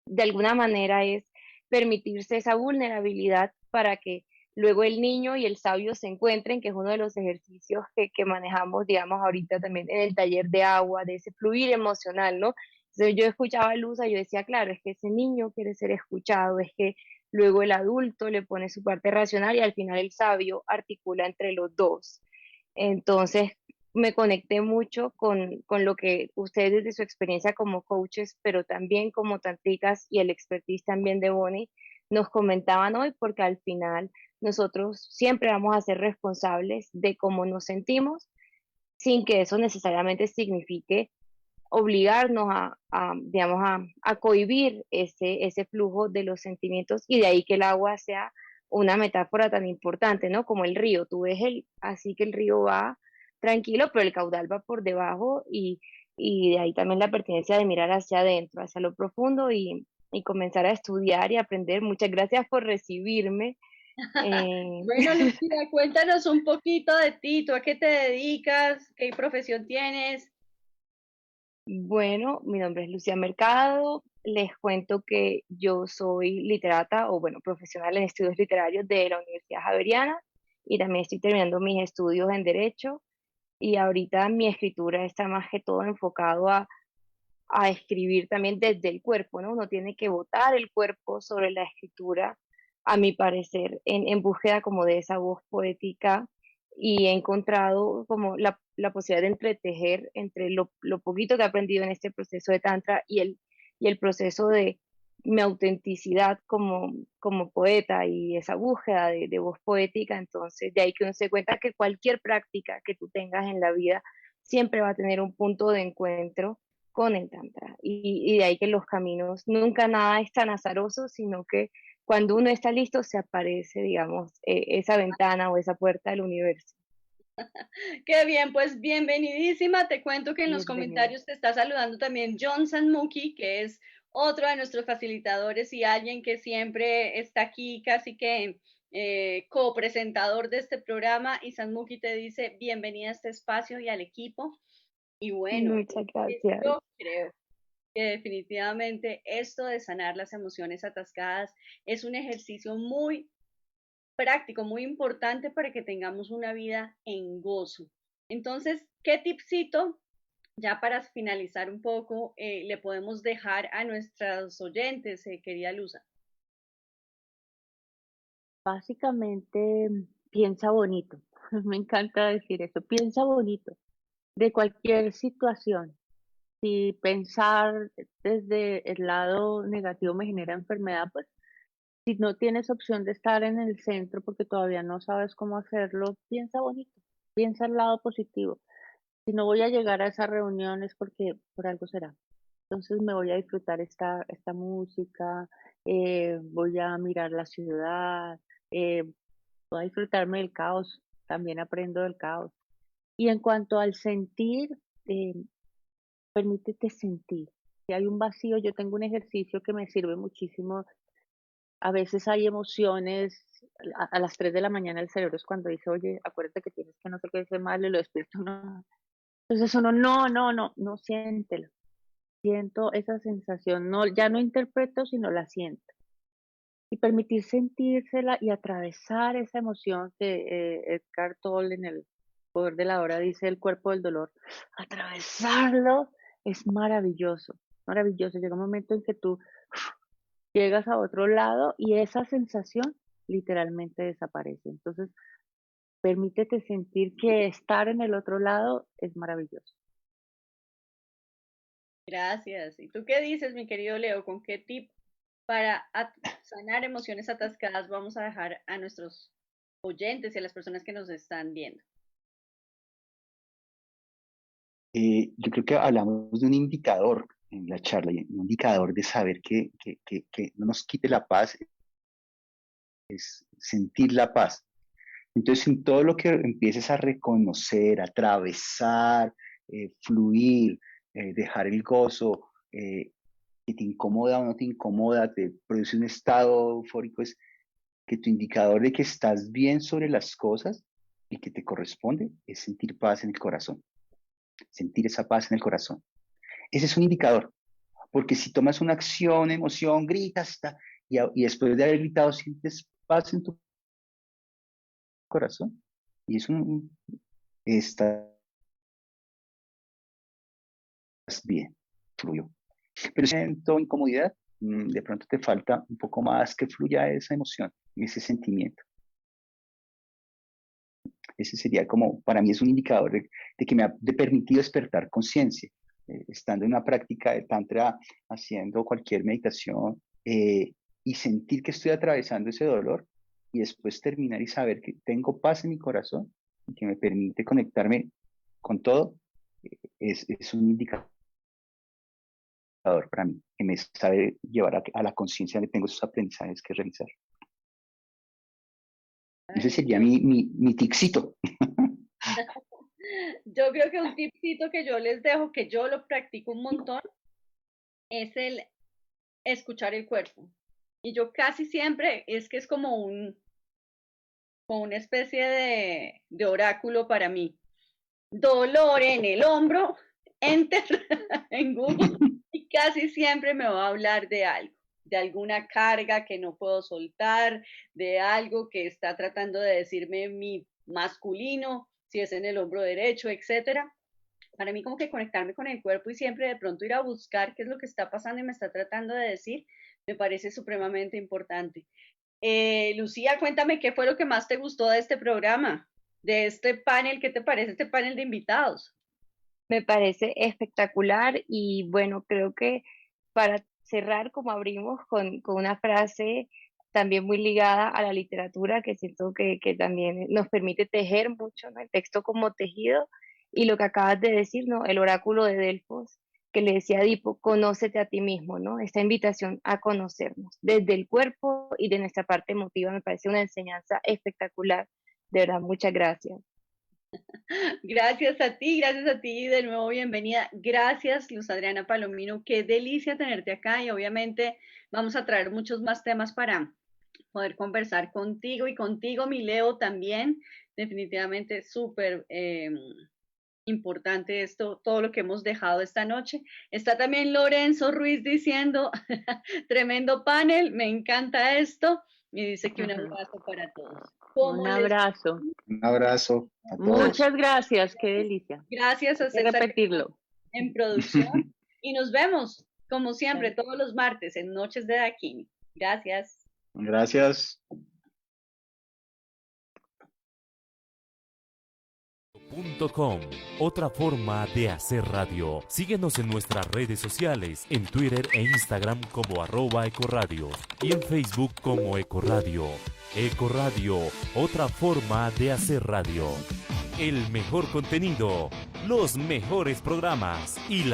De alguna manera es permitirse esa vulnerabilidad para que luego el niño y el sabio se encuentren, que es uno de los ejercicios que manejamos, digamos, ahorita también en el taller de agua, de ese fluir emocional, ¿no? Entonces yo escuchaba a Luz y yo decía, claro, es que ese niño quiere ser escuchado, es que luego el adulto le pone su parte racional y al final el sabio articula entre los dos. Entonces, me conecté mucho con lo que ustedes desde su experiencia como coaches, pero también como tantricas y el expertise también de Bonnie, nos comentaban hoy, porque al final nosotros siempre vamos a ser responsables de cómo nos sentimos, sin que eso necesariamente signifique obligarnos digamos, a cohibir ese flujo de los sentimientos y de ahí que el agua sea una metáfora tan importante, ¿no? Como el río, tú ves así que el río va tranquilo, pero el caudal va por debajo y de ahí también la pertinencia de mirar hacia adentro, hacia lo profundo y comenzar a estudiar y aprender. Muchas gracias por recibirme. Bueno, Lucía, cuéntanos un poquito de ti, ¿tú a qué te dedicas? ¿Qué profesión tienes? Bueno, mi nombre es Lucía Mercado. Les cuento que yo soy literata o, bueno, profesional en estudios literarios de la Universidad Javeriana y también estoy terminando mis estudios en Derecho y ahorita mi escritura está más que todo enfocado a escribir también desde el cuerpo, ¿no? Uno tiene que botar el cuerpo sobre la escritura, a mi parecer, en búsqueda como de esa voz poética y he encontrado como la posibilidad de entretejer entre lo poquito que he aprendido en este proceso de Tantra y el proceso de mi autenticidad como poeta y esa búsqueda de voz poética. Entonces, de ahí que uno se cuenta que cualquier práctica que tú tengas en la vida siempre va a tener un punto de encuentro con el Tantra. Y de ahí que los caminos, nunca nada es tan azaroso, sino que cuando uno está listo se aparece, digamos, esa ventana o esa puerta del universo. Qué bien, pues bienvenidísima. Te cuento que en los Bienvenida. comentarios te está saludando también John Sanmuki, que es otro de nuestros facilitadores y alguien que siempre está aquí, casi que copresentador de este programa. Y Sanmuki te dice bienvenida a este espacio y al equipo. Y bueno, Muchas gracias. yo creo que definitivamente esto de sanar las emociones atascadas es un ejercicio muy práctico, muy importante para que tengamos una vida en gozo. Entonces, ¿qué tipcito, ya para finalizar un poco, le podemos dejar a nuestros oyentes, querida Luza? Básicamente, piensa bonito. Me encanta decir eso, piensa bonito de cualquier situación. Si pensar desde el lado negativo me genera enfermedad, pues si no tienes opción de estar en el centro porque todavía no sabes cómo hacerlo, piensa bonito, piensa el lado positivo. Si no voy a llegar a esa reunión es porque por algo será. Entonces me voy a disfrutar esta música, voy a mirar la ciudad, voy a disfrutarme del caos, también aprendo del caos. Y en cuanto al sentir, eh, permítete sentir. Si hay un vacío, yo tengo un ejercicio que me sirve muchísimo. A veces hay emociones, a las 3 de la mañana el cerebro es cuando dice, oye, acuérdate que tienes que no sé qué hacer mal y lo despierta uno. Entonces uno, no siéntelo. Siento esa sensación, no, ya no interpreto, sino la siento. Y permitir sentírsela y atravesar esa emoción que Edgar Tolle en El Poder de la Hora dice el cuerpo del dolor. Atravesarlo es maravilloso, maravilloso. Llega un momento en que tú llegas a otro lado y esa sensación literalmente desaparece. Entonces, permítete sentir que estar en el otro lado es maravilloso. Gracias. ¿Y tú qué dices, mi querido Leo? ¿Con qué tip para sanar emociones atascadas vamos a dejar a nuestros oyentes y a las personas que nos están viendo? Yo creo que hablamos de un indicador en la charla, y un indicador de saber que no nos quite la paz, es sentir la paz. Entonces, en todo lo que empieces a reconocer, a atravesar, fluir, dejar el gozo, que te incomoda o no te incomoda, te produce un estado eufórico, es que tu indicador de que estás bien sobre las cosas y que te corresponde es sentir paz en el corazón, sentir esa paz en el corazón. Ese es un indicador, porque si tomas una acción, emoción, gritas y después de haber gritado sientes paz en tu corazón y es estás bien, fluyó. Pero si siento incomodidad, de pronto te falta un poco más que fluya esa emoción, ese sentimiento. Ese sería como, para mí es un indicador de que me ha permitido despertar conciencia. Estando en una práctica de tantra, haciendo cualquier meditación y sentir que estoy atravesando ese dolor y después terminar y saber que tengo paz en mi corazón y que me permite conectarme con todo, es un indicador para mí, que me sabe llevar a la conciencia de que tengo esos aprendizajes que realizar. Ese sería mi ticito. Yo creo que un tipcito que yo les dejo, que yo lo practico un montón, es el escuchar el cuerpo. Y yo casi siempre, es que es como una especie de oráculo para mí. Dolor en el hombro, enter en Google, y casi siempre me va a hablar de algo, de alguna carga que no puedo soltar, de algo que está tratando de decirme mi masculino, si es en el hombro derecho, etcétera. Para mí como que conectarme con el cuerpo y siempre de pronto ir a buscar qué es lo que está pasando y me está tratando de decir, me parece supremamente importante. Lucía, cuéntame qué fue lo que más te gustó de este programa, de este panel. ¿Qué te parece este panel de invitados? Me parece espectacular y bueno, creo que para cerrar, como abrimos con una frase también muy ligada a la literatura, que siento que también nos permite tejer mucho, ¿no? El texto como tejido, y lo que acabas de decir, ¿no? El oráculo de Delfos, que le decía a Edipo, conócete a ti mismo, ¿no? Esta invitación a conocernos desde el cuerpo y de nuestra parte emotiva me parece una enseñanza espectacular. De verdad, muchas gracias. Gracias a ti, de nuevo bienvenida. Gracias, Luz Adriana Palomino, qué delicia tenerte acá y obviamente vamos a traer muchos más temas para poder conversar contigo y contigo, mi Leo, también. Definitivamente súper importante esto, todo lo que hemos dejado esta noche. Está también Lorenzo Ruiz diciendo, tremendo panel, me encanta esto, y dice que un abrazo para todos. Un abrazo. Un abrazo a todos. Muchas gracias, qué delicia. Gracias a César repetirlo en producción y nos vemos como siempre todos los martes en Noches de Dakini. Gracias. Gracias. .com, otra forma de hacer radio. Síguenos en nuestras redes sociales, en Twitter e Instagram como @Ecoradio y en Facebook como Ecoradio. Ecoradio, otra forma de hacer radio. El mejor contenido, los mejores programas y la